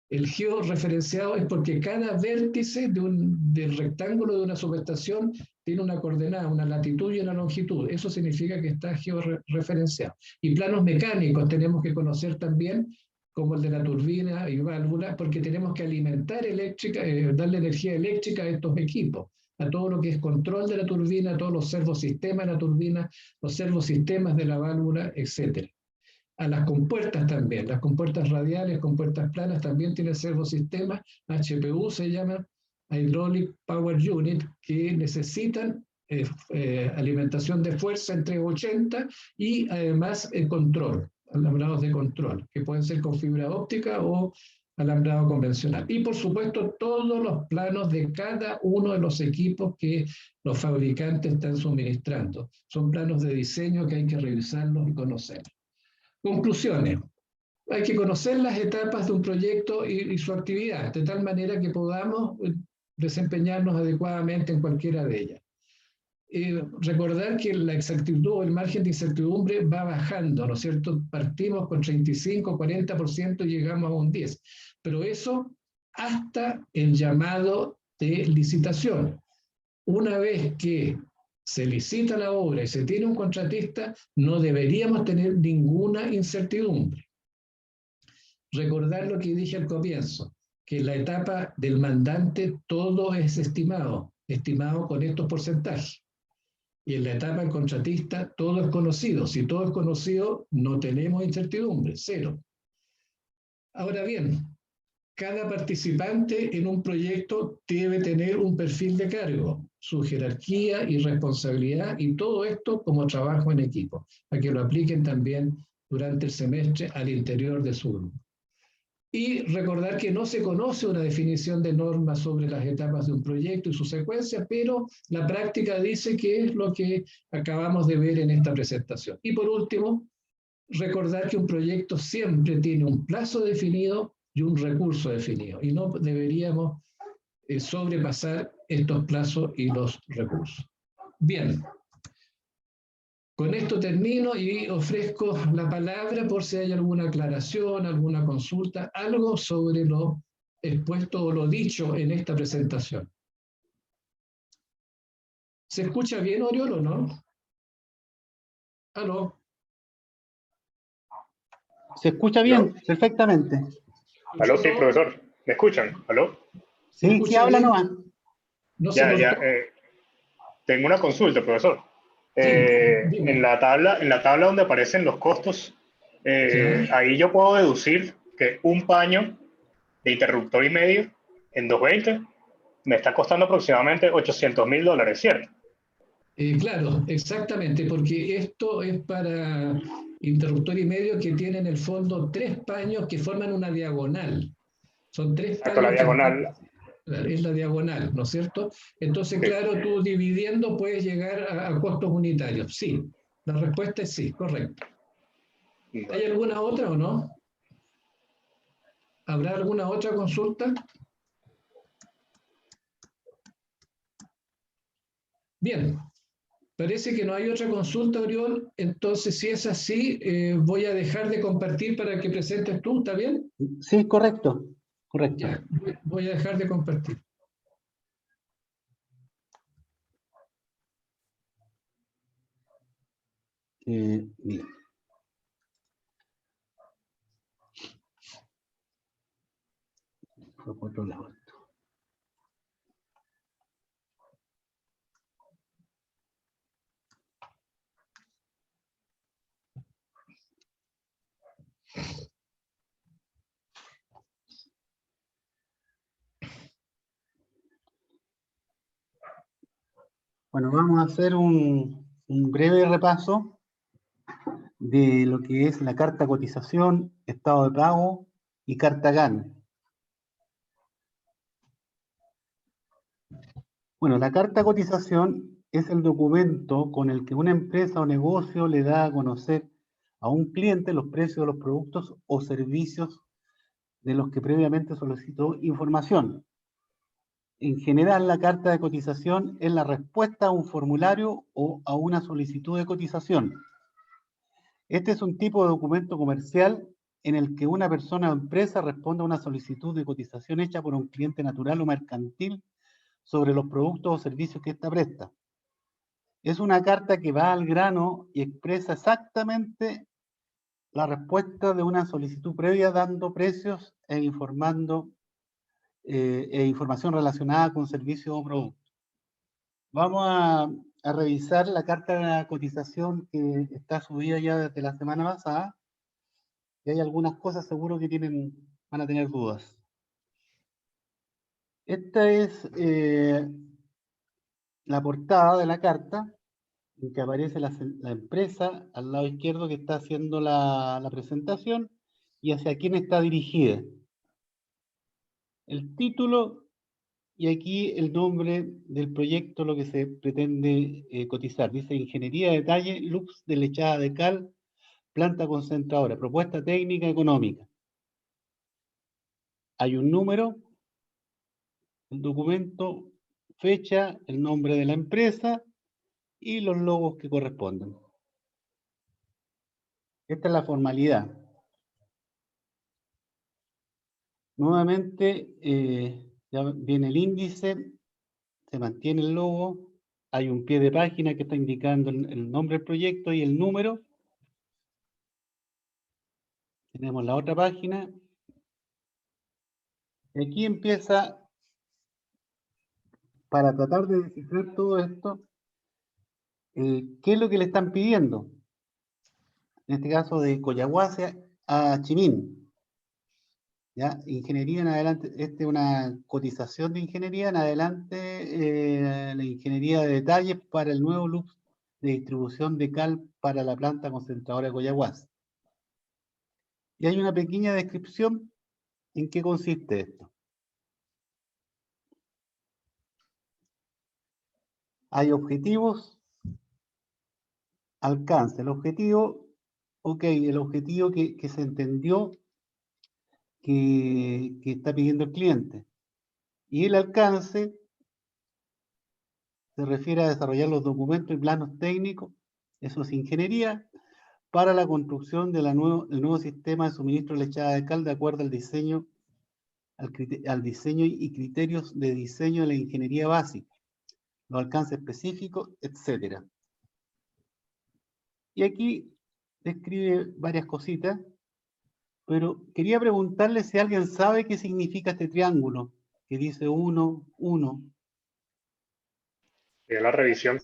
El georreferenciado es porque cada vértice del rectángulo de una subestación tiene una coordenada, una latitud y una longitud. Eso significa que está georreferenciado. Y planos mecánicos tenemos que conocer también, como el de la turbina y válvula, porque tenemos que alimentar eléctrica, darle energía eléctrica a estos equipos, a todo lo que es control de la turbina, a todos los servosistemas de la turbina, los servosistemas de la válvula, etc. A las compuertas también, las compuertas radiales, compuertas planas también tienen servosistemas, HPU se llama, Hydraulic Power Unit, que necesitan alimentación de fuerza entre 80 y además control, alambrados de control, que pueden ser con fibra óptica o alambrado convencional. Y por supuesto todos los planos de cada uno de los equipos que los fabricantes están suministrando. Son planos de diseño que hay que revisarlos y conocer. Conclusiones. Hay que conocer las etapas de un proyecto y su actividad, de tal manera que podamos desempeñarnos adecuadamente en cualquiera de ellas. Recordar que la exactitud o el margen de incertidumbre va bajando, ¿no es cierto? Partimos con 35, 40% y llegamos a un 10%. Pero eso hasta el llamado de licitación. Una vez que se licita la obra y se tiene un contratista, no deberíamos tener ninguna incertidumbre. Recordar lo que dije al comienzo, que en la etapa del mandante todo es estimado con estos porcentajes. Y en la etapa del contratista todo es conocido. Si todo es conocido, no tenemos incertidumbre, cero. Ahora bien, cada participante en un proyecto debe tener un perfil de cargo, su jerarquía y responsabilidad, y todo esto como trabajo en equipo, para que lo apliquen también durante el semestre al interior de su grupo. Y recordar que no se conoce una definición de normas sobre las etapas de un proyecto y su secuencia, pero la práctica dice que es lo que acabamos de ver en esta presentación. Y por último, recordar que un proyecto siempre tiene un plazo definido y un recurso definido, y no deberíamos sobrepasar estos plazos y los recursos. Bien, con esto termino y ofrezco la palabra por si hay alguna aclaración, alguna consulta, algo sobre lo expuesto o lo dicho en esta presentación. ¿Se escucha bien, Oriol, o no? ¿Aló? Se escucha bien, perfectamente. ¿Aló? Sí, profesor. ¿Me escuchan? ¿Aló? ¿Se Sí, escucha habla bien? nomás. ¿No se cortó? Tengo una consulta, profesor. Sí, En dime. la tabla donde aparecen los costos, ¿Ya? ahí yo puedo deducir que un paño de interruptor y medio en 220 me está costando aproximadamente $800.000, ¿cierto? Claro, exactamente, porque esto es para interruptor y medio que tiene en el fondo 3 paños que forman una diagonal. Son 3 Exacto, la paños que están, diagonal. es la diagonal, ¿no es cierto? Entonces, Sí. claro, tú dividiendo puedes llegar a costos unitarios. Sí, la respuesta es sí, correcto. ¿Hay alguna otra o no? ¿Habrá alguna otra consulta? Bien, parece que no hay otra consulta, Oriol. Entonces, si es así, voy a dejar de compartir para que presentes tú, ¿está bien? Sí, correcto, correcto. Ya, voy a dejar de compartir. Bien. Por otro lado. Bueno, vamos a hacer un breve repaso de lo que es la carta cotización, estado de pago y carta GAN. Bueno, la carta cotización es el documento con el que una empresa o negocio le da a conocer a un cliente los precios de los productos o servicios de los que previamente solicitó información. En general, la carta de cotización es la respuesta a un formulario o a una solicitud de cotización. Este es un tipo de documento comercial en el que una persona o empresa responde a una solicitud de cotización hecha por un cliente natural o mercantil sobre los productos o servicios que ésta presta. Es una carta que va al grano y expresa exactamente la respuesta de una solicitud previa, dando precios e informando información relacionada con servicios o productos. Vamos a revisar la carta de cotización que está subida ya desde la semana pasada. Y hay algunas cosas seguro que van a tener dudas. Esta es la portada de la carta, en que aparece la empresa al lado izquierdo que está haciendo la presentación y hacia quién está dirigida. El título y aquí el nombre del proyecto, lo que se pretende cotizar. Dice Ingeniería de Detalle, Lux de Lechada de Cal, Planta Concentradora, Propuesta Técnica Económica. Hay un número, el documento, fecha, el nombre de la empresa y los logos que corresponden. Esta es la formalidad. Nuevamente, ya viene el índice, se mantiene el logo, hay un pie de página que está indicando el nombre del proyecto y el número. Tenemos la otra página. Y aquí empieza, para tratar de descifrar todo esto, ¿qué es lo que le están pidiendo? En este caso de Coyahuasi a Chimín. ¿Ya? Ingeniería en adelante, esta es una cotización de ingeniería, en adelante la ingeniería de detalles para el nuevo loop de distribución de cal para la planta concentradora de Coyahuasi. Y hay una pequeña descripción en qué consiste esto. Hay objetivos, alcance. El objetivo, ok, el objetivo que se entendió que está pidiendo el cliente. Y el alcance se refiere a desarrollar los documentos y planos técnicos, eso es ingeniería, para la construcción del nuevo sistema de suministro de lechada de cal de acuerdo al diseño, al diseño y criterios de diseño de la ingeniería básica, los alcances específicos, etc. Y aquí describe varias cositas, pero quería preguntarle si alguien sabe qué significa este triángulo, que dice 1, 1. La revisión.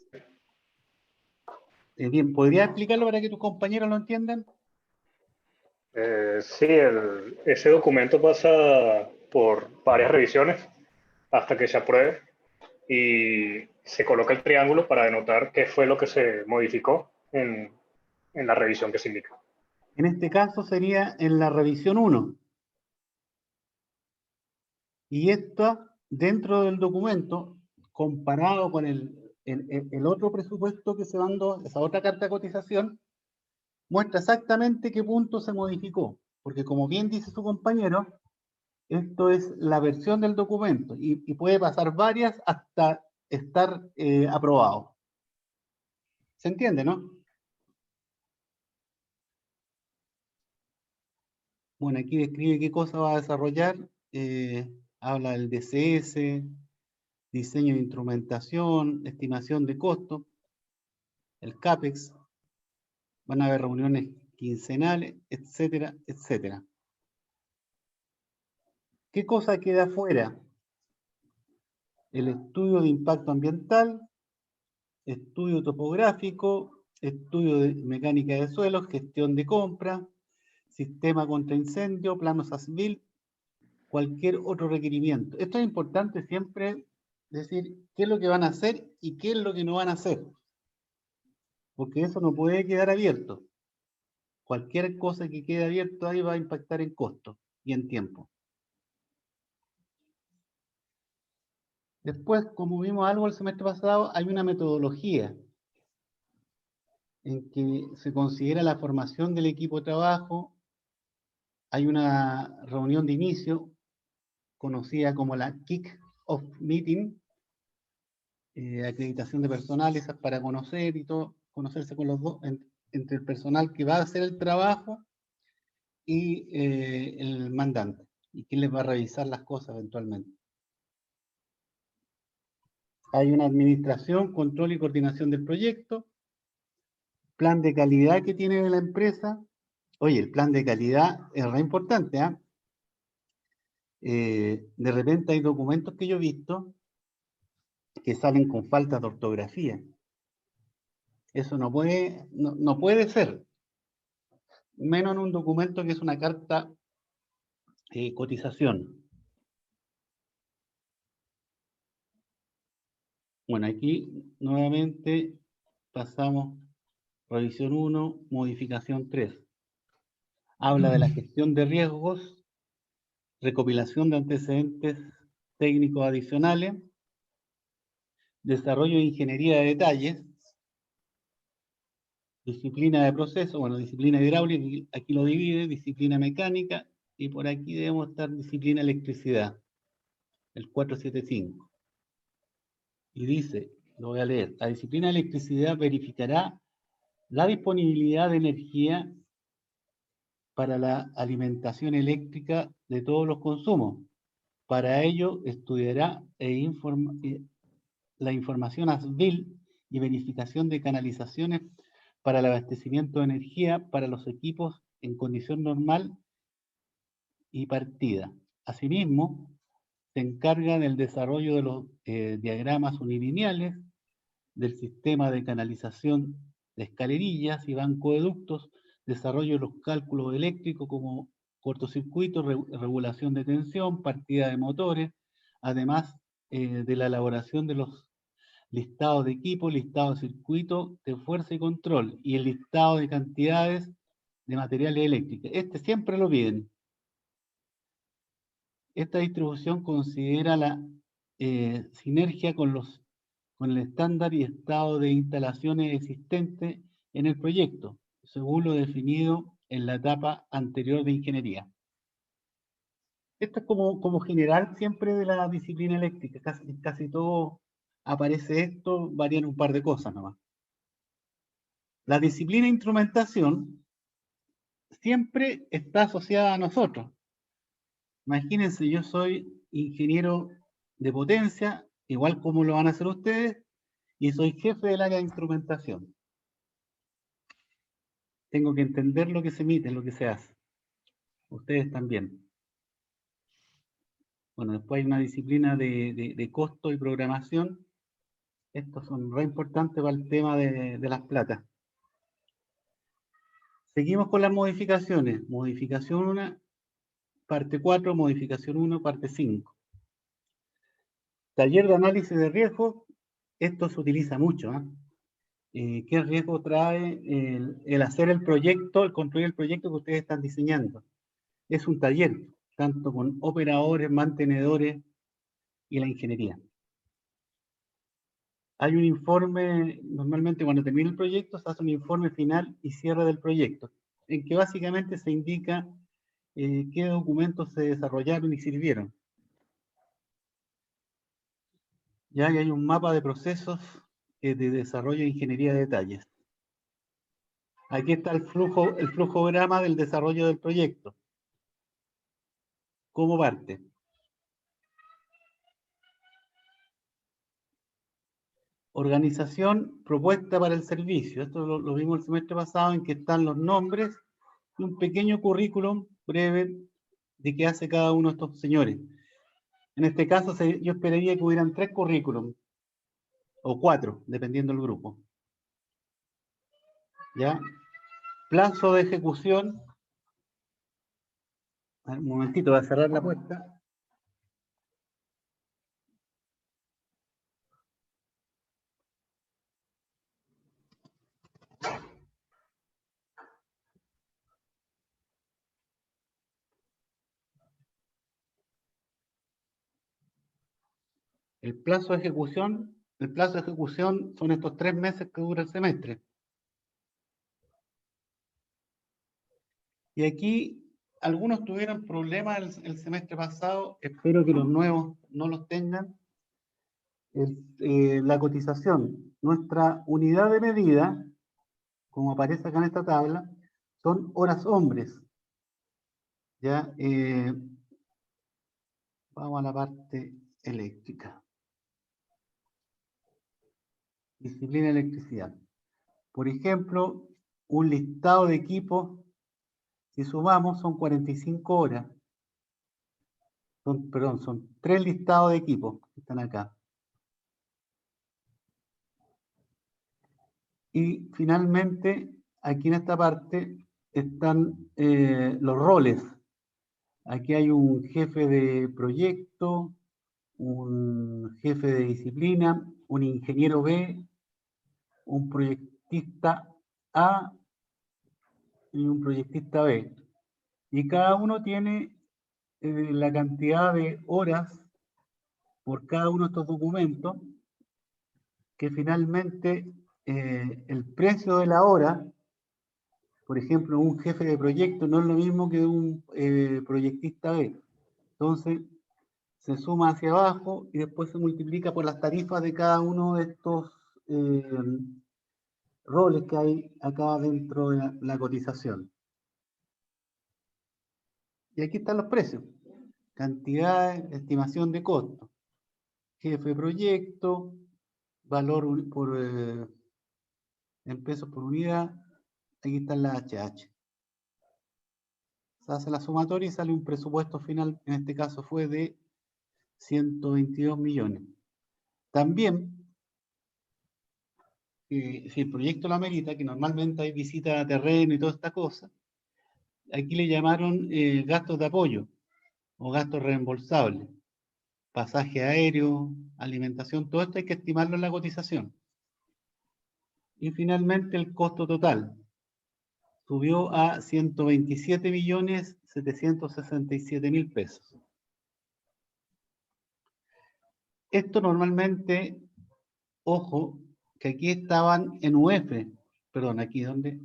Bien, ¿podría explicarlo para que tus compañeros lo entiendan? Sí, ese documento pasa por varias revisiones hasta que se apruebe y se coloca el triángulo para denotar qué fue lo que se modificó en la revisión que se indica. En este caso sería en la revisión 1. Y esto, dentro del documento, comparado con el otro presupuesto que se mandó, esa otra carta de cotización, muestra exactamente qué punto se modificó. Porque como bien dice su compañero, esto es la versión del documento y puede pasar varias hasta estar aprobado. ¿Se entiende, no? Bueno, aquí describe qué cosa va a desarrollar. Habla del DCS, diseño de instrumentación, estimación de costo, el CAPEX. Van a haber reuniones quincenales, etcétera, etcétera. ¿Qué cosa queda fuera? El estudio de impacto ambiental, estudio topográfico, estudio de mecánica de suelos, gestión de compra, sistema contra incendio, planos ASBIL, cualquier otro requerimiento. Esto es importante siempre decir qué es lo que van a hacer y qué es lo que no van a hacer. Porque eso no puede quedar abierto. Cualquier cosa que quede abierto ahí va a impactar en costo y en tiempo. Después, como vimos algo el semestre pasado, hay una metodología en que se considera la formación del equipo de trabajo. Hay una reunión de inicio conocida como la Kick-Off Meeting, acreditación de personal, esas para conocer y todo, conocerse con los dos, entre el personal que va a hacer el trabajo y el mandante, y quién les va a revisar las cosas eventualmente. Hay una administración, control y coordinación del proyecto, plan de calidad que tiene la empresa. Oye, el plan de calidad es re importante, ¿ah? De repente hay documentos que yo he visto que salen con faltas de ortografía. Eso no puede ser, menos en un documento que es una carta cotización. Bueno, aquí nuevamente pasamos revisión 1, modificación 3. Habla de la gestión de riesgos, recopilación de antecedentes técnicos adicionales, desarrollo de ingeniería de detalles, disciplina de proceso, bueno, disciplina hidráulica, aquí lo divide, disciplina mecánica, y por aquí debemos estar disciplina electricidad, el 475. Y dice, lo voy a leer, la disciplina de electricidad verificará la disponibilidad de energía para la alimentación eléctrica de todos los consumos. Para ello, estudiará la información ASBIL y verificación de canalizaciones para el abastecimiento de energía para los equipos en condición normal y partida. Asimismo, se encarga del desarrollo de los diagramas unilineales, del sistema de canalización de escalerillas y bancoductos, desarrollo de los cálculos eléctricos como cortocircuito, regulación de tensión, partida de motores, además de la elaboración de los listados de equipo, listado de circuito de fuerza y control y el listado de cantidades de materiales eléctricos. Este siempre lo piden. Esta distribución considera la sinergia con el estándar y estado de instalaciones existentes en el proyecto, según lo definido en la etapa anterior de ingeniería. Esto es como general siempre de la disciplina eléctrica, casi todo aparece esto, varían un par de cosas nomás. La disciplina instrumentación siempre está asociada a nosotros. Imagínense, yo soy ingeniero de potencia, igual como lo van a hacer ustedes, y soy jefe del área de instrumentación. Tengo que entender lo que se emite, lo que se hace. Ustedes también. Bueno, después hay una disciplina de costo y programación. Estos son re importantes para el tema de las platas. Seguimos con las modificaciones. Modificación 1, parte 4, modificación 1, parte 5. Taller de análisis de riesgo. Esto se utiliza mucho, ¿eh? ¿Qué riesgo trae el hacer el proyecto, el construir el proyecto que ustedes están diseñando? Es un taller, tanto con operadores, mantenedores y la ingeniería. Hay un informe, normalmente cuando termina el proyecto se hace un informe final y cierre del proyecto, en que básicamente se indica qué documentos se desarrollaron y sirvieron. Ya hay un mapa de procesos de desarrollo de ingeniería de detalles. Aquí está el flujograma del desarrollo del proyecto. ¿Cómo parte? Organización, propuesta para el servicio. Esto lo vimos el semestre pasado, en que están los nombres y un pequeño currículum breve de qué hace cada uno de estos señores. En este caso, yo esperaría que hubieran 3 currículums, o 4, dependiendo del grupo. ¿Ya? Plazo de ejecución. Un momentito, voy a cerrar la puerta. El plazo de ejecución son estos 3 meses que dura el semestre. Y aquí algunos tuvieron problemas el semestre pasado, espero que los nuevos no los tengan. La cotización, nuestra unidad de medida, como aparece acá en esta tabla, son horas hombres. Ya, vamos a la parte eléctrica. Disciplina electricidad. Por ejemplo, un listado de equipos, si sumamos, son 45 horas. Perdón, son 3 listados de equipos que están acá. Y finalmente, aquí en esta parte están los roles. Aquí hay un jefe de proyecto, un jefe de disciplina, un ingeniero B, un proyectista A y un proyectista B. Y cada uno tiene la cantidad de horas por cada uno de estos documentos, que finalmente el precio de la hora, por ejemplo, un jefe de proyecto no es lo mismo que un proyectista B. Entonces, se suma hacia abajo y después se multiplica por las tarifas de cada uno de estos roles que hay acá dentro de la cotización. Y aquí están los precios. Cantidades, estimación de costo. Jefe de proyecto, valor en pesos por unidad. Aquí están las HH. Se hace la sumatoria y sale un presupuesto final, en este caso fue de 122 millones. También, si el proyecto lo amerita, que normalmente hay visita a terreno y toda esta cosa, aquí le llamaron gastos de apoyo o gastos reembolsables. Pasaje aéreo, alimentación, todo esto hay que estimarlo en la cotización. Y finalmente el costo total subió a 127.767.000 pesos. Esto normalmente, ojo, que aquí estaban en UF, perdón, aquí donde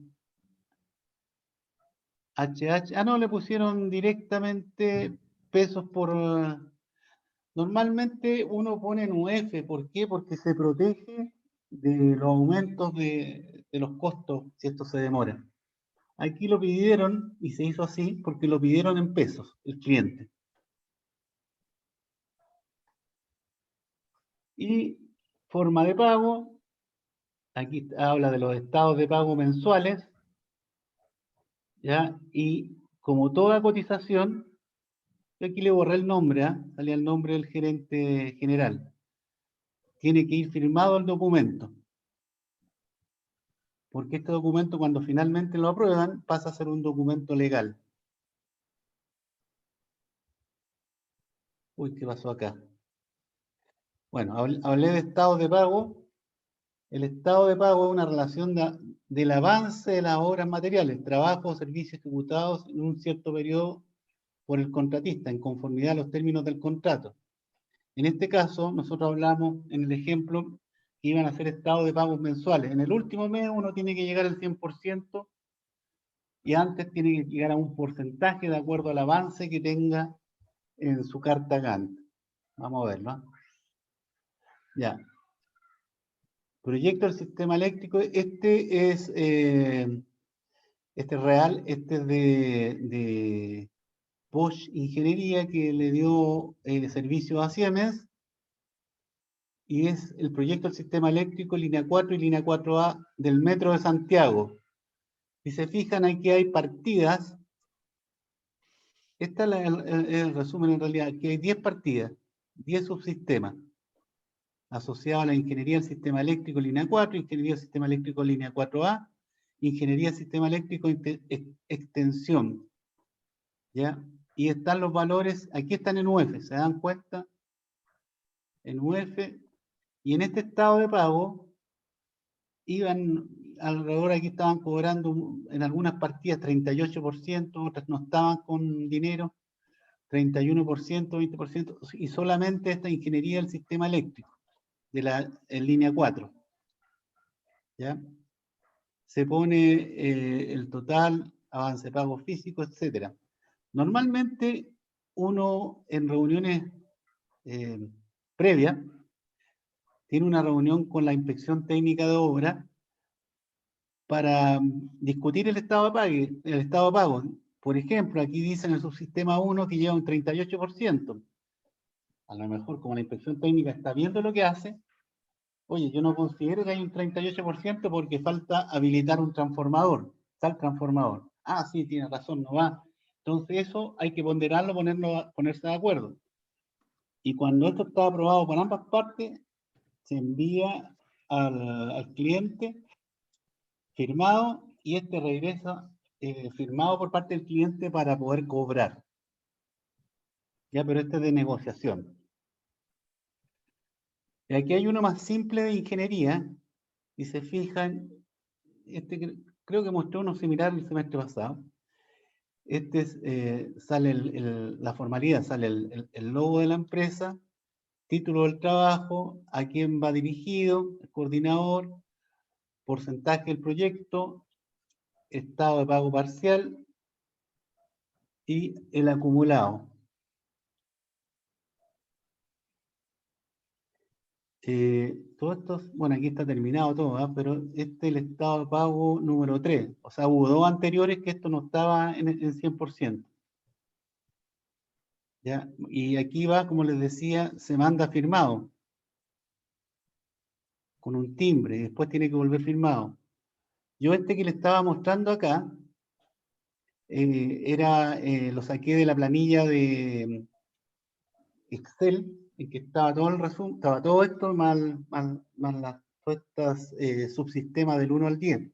HH, no, le pusieron directamente pesos por... Normalmente uno pone en UF, ¿por qué? Porque se protege de los aumentos de los costos si esto se demora. Aquí lo pidieron y se hizo así porque lo pidieron en pesos el cliente. Y forma de pago, aquí habla de los estados de pago mensuales, ¿ya? Y como toda cotización, yo aquí le borré el nombre, salía el nombre del gerente general. Tiene que ir firmado el documento. Porque este documento, cuando finalmente lo aprueban, pasa a ser un documento legal. Uy, ¿qué pasó acá? Bueno, hablé de estados de pago. El estado de pago es una relación del avance de las obras materiales, trabajos o servicios ejecutados en un cierto periodo por el contratista, en conformidad a los términos del contrato. En este caso, nosotros hablamos en el ejemplo que iban a ser estados de pagos mensuales. En el último mes uno tiene que llegar al 100% y antes tiene que llegar a un porcentaje de acuerdo al avance que tenga en su carta Gantt. Vamos a verlo. Ya. Proyecto del sistema eléctrico. Este es real, este es de Bosch Ingeniería, que le dio servicio a Siemens, y es el proyecto del sistema eléctrico línea 4 y línea 4A del Metro de Santiago. Si se fijan, aquí hay partidas. Este es el resumen en realidad. Aquí hay 10 partidas, 10 subsistemas asociados a la ingeniería del sistema eléctrico línea 4, ingeniería del sistema eléctrico línea 4A, ingeniería del sistema eléctrico extensión. ¿Ya? Y están los valores, aquí están en UF, ¿se dan cuenta? En UF, y en este estado de pago, iban alrededor, aquí estaban cobrando en algunas partidas 38%, otras no estaban con dinero, 31%, 20%, y solamente esta ingeniería del sistema eléctrico, en línea 4. ¿Ya? Se pone el total, avance de pago físico, etc. Normalmente uno en reuniones previas tiene una reunión con la inspección técnica de obra para discutir el estado de pago. Por ejemplo, aquí dice en el subsistema 1 que lleva un 38%. A lo mejor, como la inspección técnica está viendo lo que hace, oye, yo no considero que hay un 38% porque falta habilitar un transformador, tal transformador. Ah, sí, tiene razón, no va. Entonces eso hay que ponderarlo, ponerse de acuerdo. Y cuando esto está aprobado por ambas partes, se envía al cliente firmado y este regresa firmado por parte del cliente para poder cobrar. Ya, pero este es de negociación. Y aquí hay uno más simple de ingeniería, y se fijan, creo que mostré uno similar el semestre pasado. Sale la formalidad, sale el logo de la empresa, título del trabajo, a quién va dirigido, el coordinador, porcentaje del proyecto, estado de pago parcial y el acumulado. Todo esto, bueno, aquí está terminado todo, pero este es el estado de pago número 3. O sea, hubo dos anteriores que esto no estaba en 100%. ¿Ya? Y aquí va, como les decía, se manda firmado con un timbre y después tiene que volver firmado. Yo que le estaba mostrando acá, lo saqué de la planilla de Excel, en que estaba todo el resumen, estaba todo esto todos estos subsistemas del 1 al 10.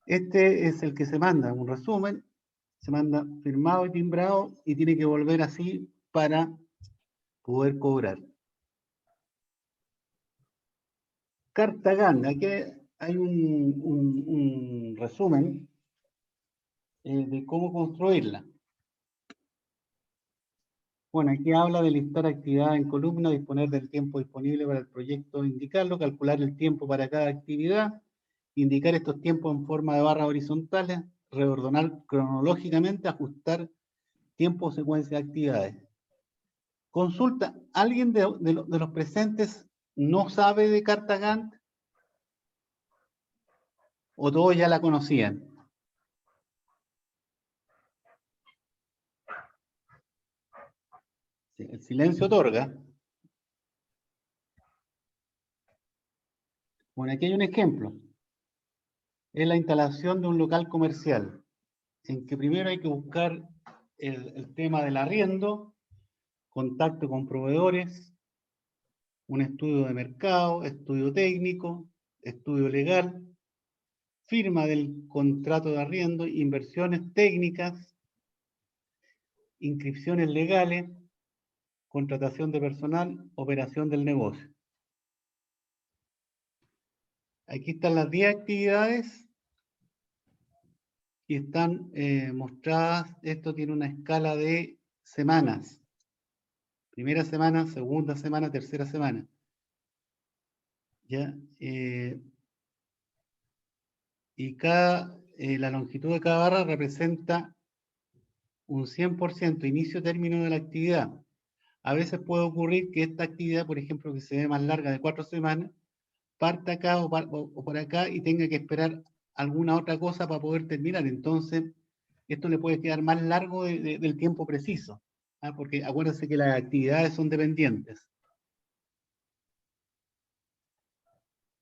Este es el que se manda, un resumen, se manda firmado y timbrado y tiene que volver así para poder cobrar. Carta GAN, aquí hay un resumen de cómo construirla. Bueno, aquí habla de listar actividades en columna, disponer del tiempo disponible para el proyecto, indicarlo, calcular el tiempo para cada actividad, indicar estos tiempos en forma de barras horizontales, reordenar cronológicamente, ajustar tiempo o secuencia de actividades. Consulta, ¿alguien de los presentes no sabe de Carta Gantt? ¿O todos ya la conocían? Sí, el silencio otorga. Bueno, aquí hay un ejemplo. Es la instalación de un local comercial, en que primero hay que buscar el tema del arriendo, contacto con proveedores, un estudio de mercado, estudio técnico, estudio legal, firma del contrato de arriendo, inversiones técnicas, inscripciones legales, contratación de personal, operación del negocio. Aquí están las 10 actividades y están mostradas. Esto tiene una escala de semanas. Primera semana, segunda semana, tercera semana. ¿Ya? Y la longitud de cada barra representa un 100%, inicio-término de la actividad. A veces puede ocurrir que esta actividad, por ejemplo, que se ve más larga de 4 semanas, parta acá o por acá y tenga que esperar alguna otra cosa para poder terminar. Entonces, esto le puede quedar más largo del tiempo preciso, porque acuérdense que las actividades son dependientes.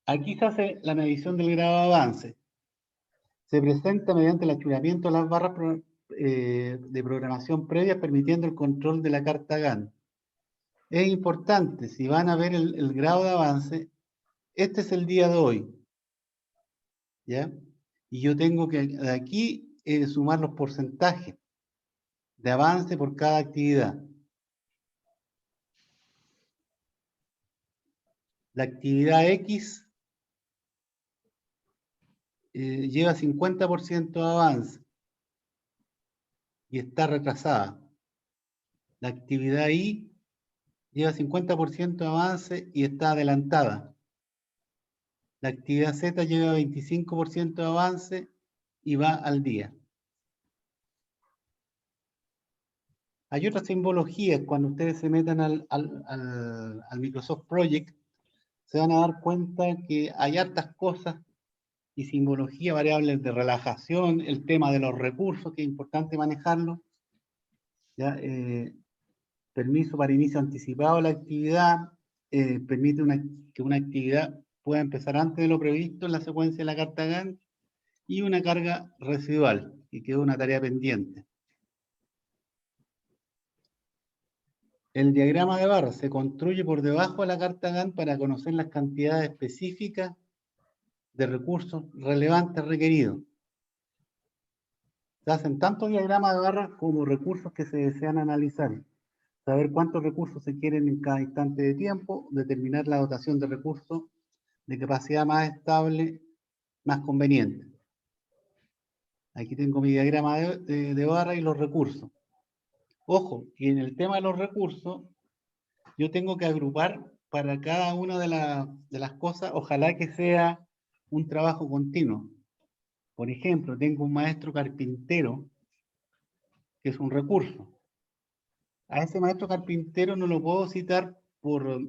Aquí se hace la medición del grado de avance. Se presenta mediante el achuramiento de las barras de programación previa, permitiendo el control de la carta GAN. Es importante, si van a ver el grado de avance, este es el día de hoy, ¿ya? Y yo tengo que de aquí sumar los porcentajes de avance por cada actividad. La actividad X lleva 50% de avance y está retrasada. La actividad I lleva 50% de avance y está adelantada. La actividad Z lleva 25% de avance y va al día. Hay otras simbologías, cuando ustedes se metan al Microsoft Project, se van a dar cuenta que hay hartas cosas y simbología, variables de relajación, el tema de los recursos, que es importante manejarlo. ¿Ya? Permiso para inicio anticipado de la actividad, permite que una actividad pueda empezar antes de lo previsto en la secuencia de la carta Gantt, y una carga residual, que quedó una tarea pendiente. El diagrama de barras se construye por debajo de la carta Gantt para conocer las cantidades específicas de recursos relevantes requeridos. Se hacen tanto diagramas de barras como recursos que se desean analizar. Saber cuántos recursos se quieren en cada instante de tiempo, determinar la dotación de recursos de capacidad más estable, más conveniente. Aquí tengo mi diagrama de barra y los recursos. Ojo, que en el tema de los recursos, yo tengo que agrupar para cada una de las cosas, ojalá que sea un trabajo continuo. Por ejemplo, tengo un maestro carpintero, que es un recurso. A ese maestro carpintero no lo puedo citar por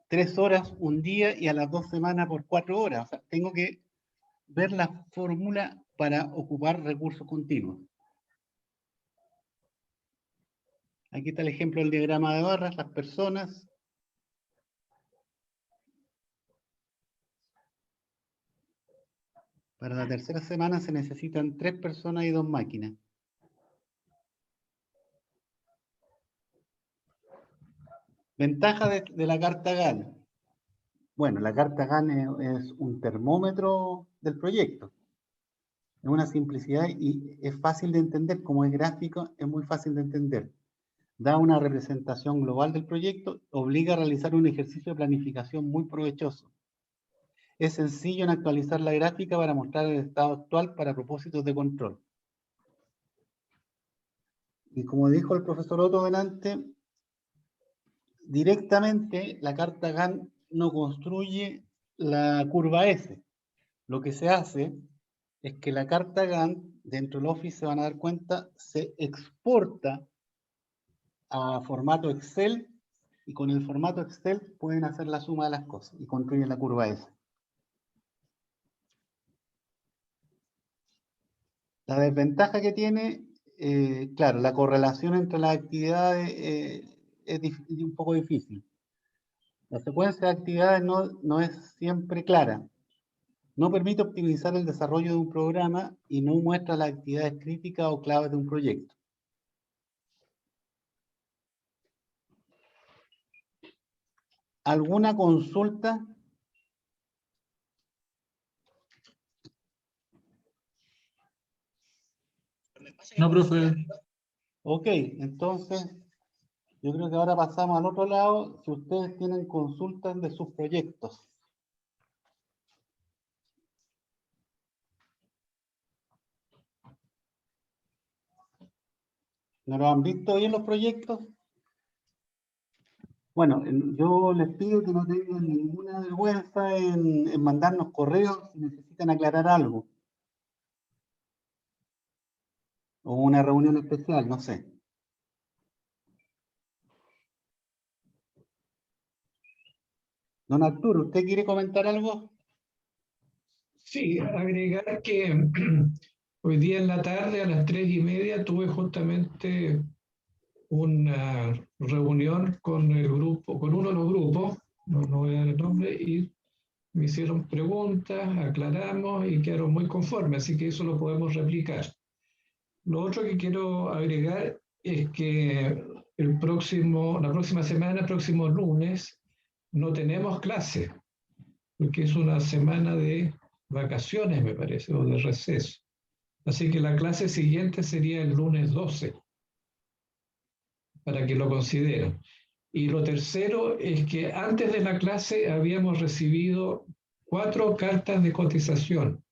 3 horas un día y a las 2 semanas por 4 horas. O sea, tengo que ver la fórmula para ocupar recursos continuos. Aquí está el ejemplo del diagrama de barras, las personas. Para la tercera semana se necesitan 3 personas y 2 máquinas. Ventaja de la carta Gantt. Bueno, la carta Gantt es un termómetro del proyecto. Es una simplicidad y es fácil de entender. Como es gráfico, es muy fácil de entender. Da una representación global del proyecto, obliga a realizar un ejercicio de planificación muy provechoso. Es sencillo en actualizar la gráfica para mostrar el estado actual para propósitos de control. Y como dijo el profesor Otto delante, directamente la carta Gantt no construye la curva S. Lo que se hace es que la carta Gantt, dentro del Office se van a dar cuenta, se exporta a formato Excel, y con el formato Excel pueden hacer la suma de las cosas y construyen la curva S. La desventaja que tiene, claro, la correlación entre las actividades es un poco difícil. La secuencia de actividades no es siempre clara. No permite optimizar el desarrollo de un programa y no muestra las actividades críticas o claves de un proyecto. ¿Alguna consulta? No, profe. Ok, entonces yo creo que ahora pasamos al otro lado, si ustedes tienen consultas de sus proyectos. ¿No lo han visto bien los proyectos? Bueno, yo les pido que no tengan ninguna vergüenza en mandarnos correos si necesitan aclarar algo. O una reunión especial, no sé. Don Arturo, ¿usted quiere comentar algo? Sí, agregar que hoy día en la tarde a las 3:30 tuve justamente una reunión con el grupo, con uno de los grupos, no voy a dar el nombre, y me hicieron preguntas, aclaramos y quedaron muy conformes, así que eso lo podemos replicar. Lo otro que quiero agregar es que la próxima semana, el próximo lunes, no tenemos clase, porque es una semana de vacaciones, me parece, o de receso. Así que la clase siguiente sería el lunes 12, para que lo consideren. Y lo tercero es que antes de la clase habíamos recibido 4 cartas de cotización.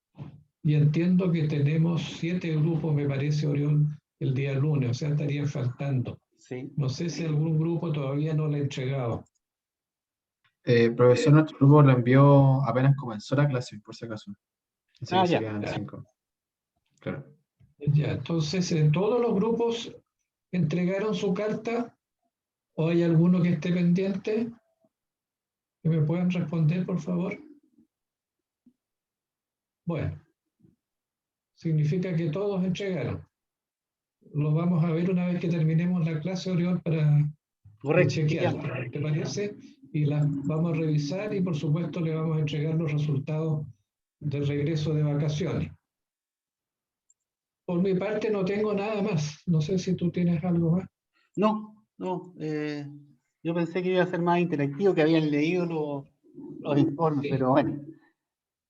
Y entiendo que tenemos 7 grupos, me parece, Orión, el día lunes, o sea, estarían faltando. Sí. No sé si algún grupo todavía no la ha entregado. Profesor, nuestro grupo lo envió apenas comenzó la clase, por si acaso. Así Ah, que ya. serían 5. Claro. Ya, entonces, ¿en todos los grupos entregaron su carta o hay alguno que esté pendiente? ¿Que me puedan responder, por favor? Bueno, significa que todos entregaron. Lo vamos a ver una vez que terminemos la clase, Oriol, para Correcto. chequear, Ya. ¿te parece? Y las vamos a revisar y por supuesto le vamos a entregar los resultados del regreso de vacaciones. Por mi parte no tengo nada más. No sé si tú tienes algo más. No, no. Yo pensé que iba a ser más interactivo, que habían leído los informes, Sí, pero bueno,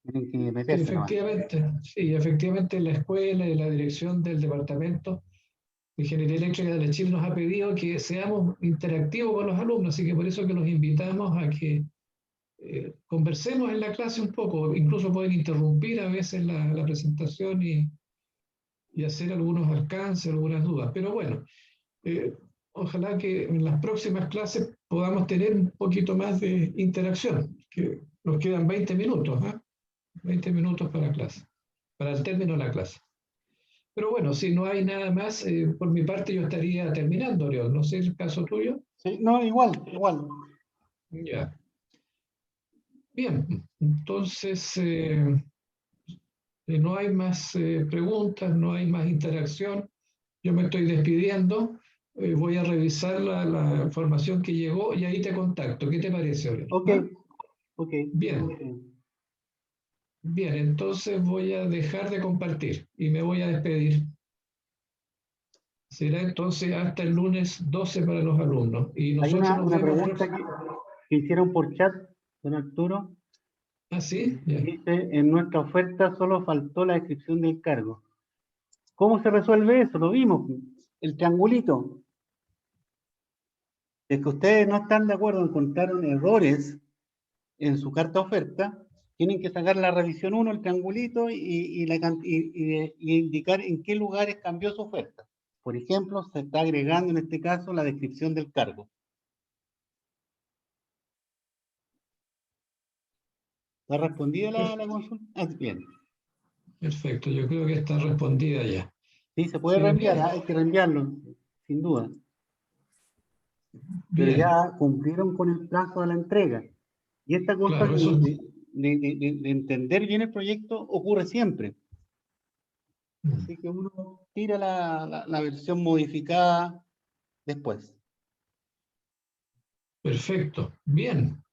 tienen que sí, meterse nomás. efectivamente la escuela y la dirección del departamento de Ingeniería Eléctrica de la Chile nos ha pedido que seamos interactivos con los alumnos, así que por eso que los invitamos a que conversemos en la clase un poco, incluso pueden interrumpir a veces la presentación y hacer algunos alcances, algunas dudas. Pero bueno, ojalá que en las próximas clases podamos tener un poquito más de interacción, que nos quedan 20 minutos, ¿eh? 20 minutos para clase, para el término de la clase. Pero bueno, si no hay nada más, por mi parte yo estaría terminando, Oriol. No sé el caso tuyo. Sí, no, igual, igual. Ya. Bien, entonces no hay más preguntas, no hay más interacción. Yo me estoy despidiendo. Voy a revisar la información que llegó y ahí te contacto. ¿Qué te parece, Oriol? Ok, ¿Ah? ok. Bien, bien, entonces voy a dejar de compartir y me voy a despedir. Será entonces hasta el lunes 12 para los alumnos. Y Hay nosotros nos una vemos el pregunta próximo. que hicieron por chat, don Arturo. Ah, sí, ya. Dice, en nuestra oferta solo faltó la descripción del cargo. ¿Cómo se resuelve eso? Lo vimos, el triangulito. Es que ustedes no están de acuerdo, encontraron errores en su carta oferta, tienen que sacar la revisión 1, el triangulito, y indicar en qué lugares cambió su oferta. Por ejemplo, se está agregando en este caso la descripción del cargo. ¿Está respondida la consulta? Ah, bien. Perfecto, yo creo que está respondida ya. Sí, se puede reenviar, Bien, hay que reenviarlo, sin duda. Pero bien, ya cumplieron con el plazo de la entrega. Y esta cosa claro, eso. de entender bien el proyecto ocurre siempre. Así que uno tira la versión modificada después. Perfecto, bien.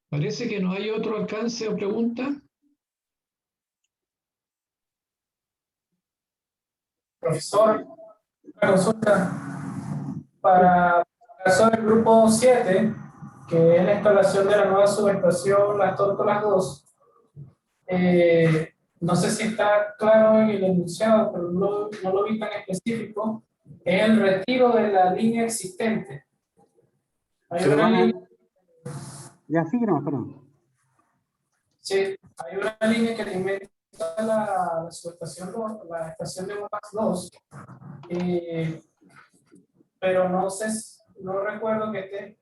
Parece que no hay otro alcance o pregunta. Profesor, una consulta para el caso del grupo 7, que es la instalación de la nueva subestación Las Tórtolas 2. No sé si está claro en el enunciado, pero no lo vi tan específico. Es el retiro de la línea existente. Hay Pero una van a... línea, Ya, sí, no, perdón. sí, hay una línea que alimenta la subestación, la estación de bombas 2, pero no sé, no recuerdo que esté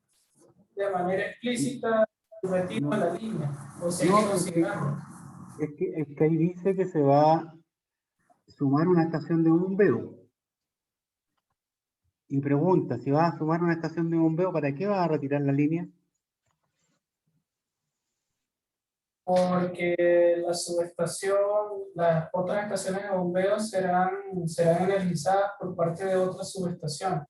de manera explícita el retiro de la línea, o si hay que No, considerarlo. es que ahí dice que se va a sumar una estación de bombeo. Y pregunta, si vas a sumar una estación de bombeo, ¿para qué vas a retirar la línea? Porque la subestación, las otras estaciones de bombeo serán energizadas por parte de otra subestación.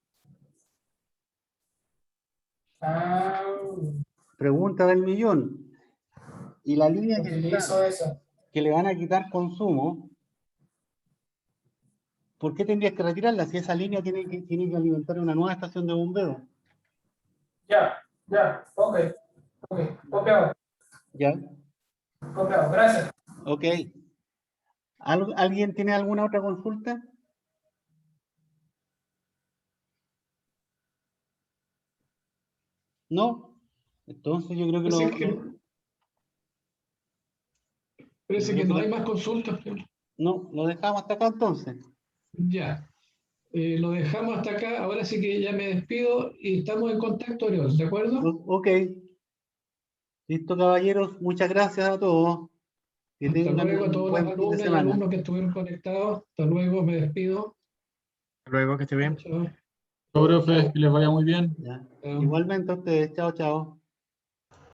Ah, Pregunta del millón. Y la línea utilizo esa. que le van a quitar consumo, ¿por qué tendrías que retirarla si esa línea tiene que alimentar una nueva estación de bombeo? Ya, ok, copiado, ¿Ya? gracias. Ok. ¿Alguien tiene alguna otra consulta? ¿No? Entonces yo creo que Parece que no hay más consultas. no, lo dejamos hasta acá entonces. Ya. lo dejamos hasta acá. Ahora sí que ya me despido y estamos en contacto, Oriol, ¿de acuerdo? Ok. Listo, caballeros. Muchas gracias a todos. Que Hasta tengan luego a un todos los buen fin de alumnas y semana. alumnos que estuvieron conectados. Hasta luego, me despido. Hasta luego, que esté bien. Chao. Chao, profe, que les vaya muy bien. Ya. Chao. Igualmente a ustedes. Chao, chao.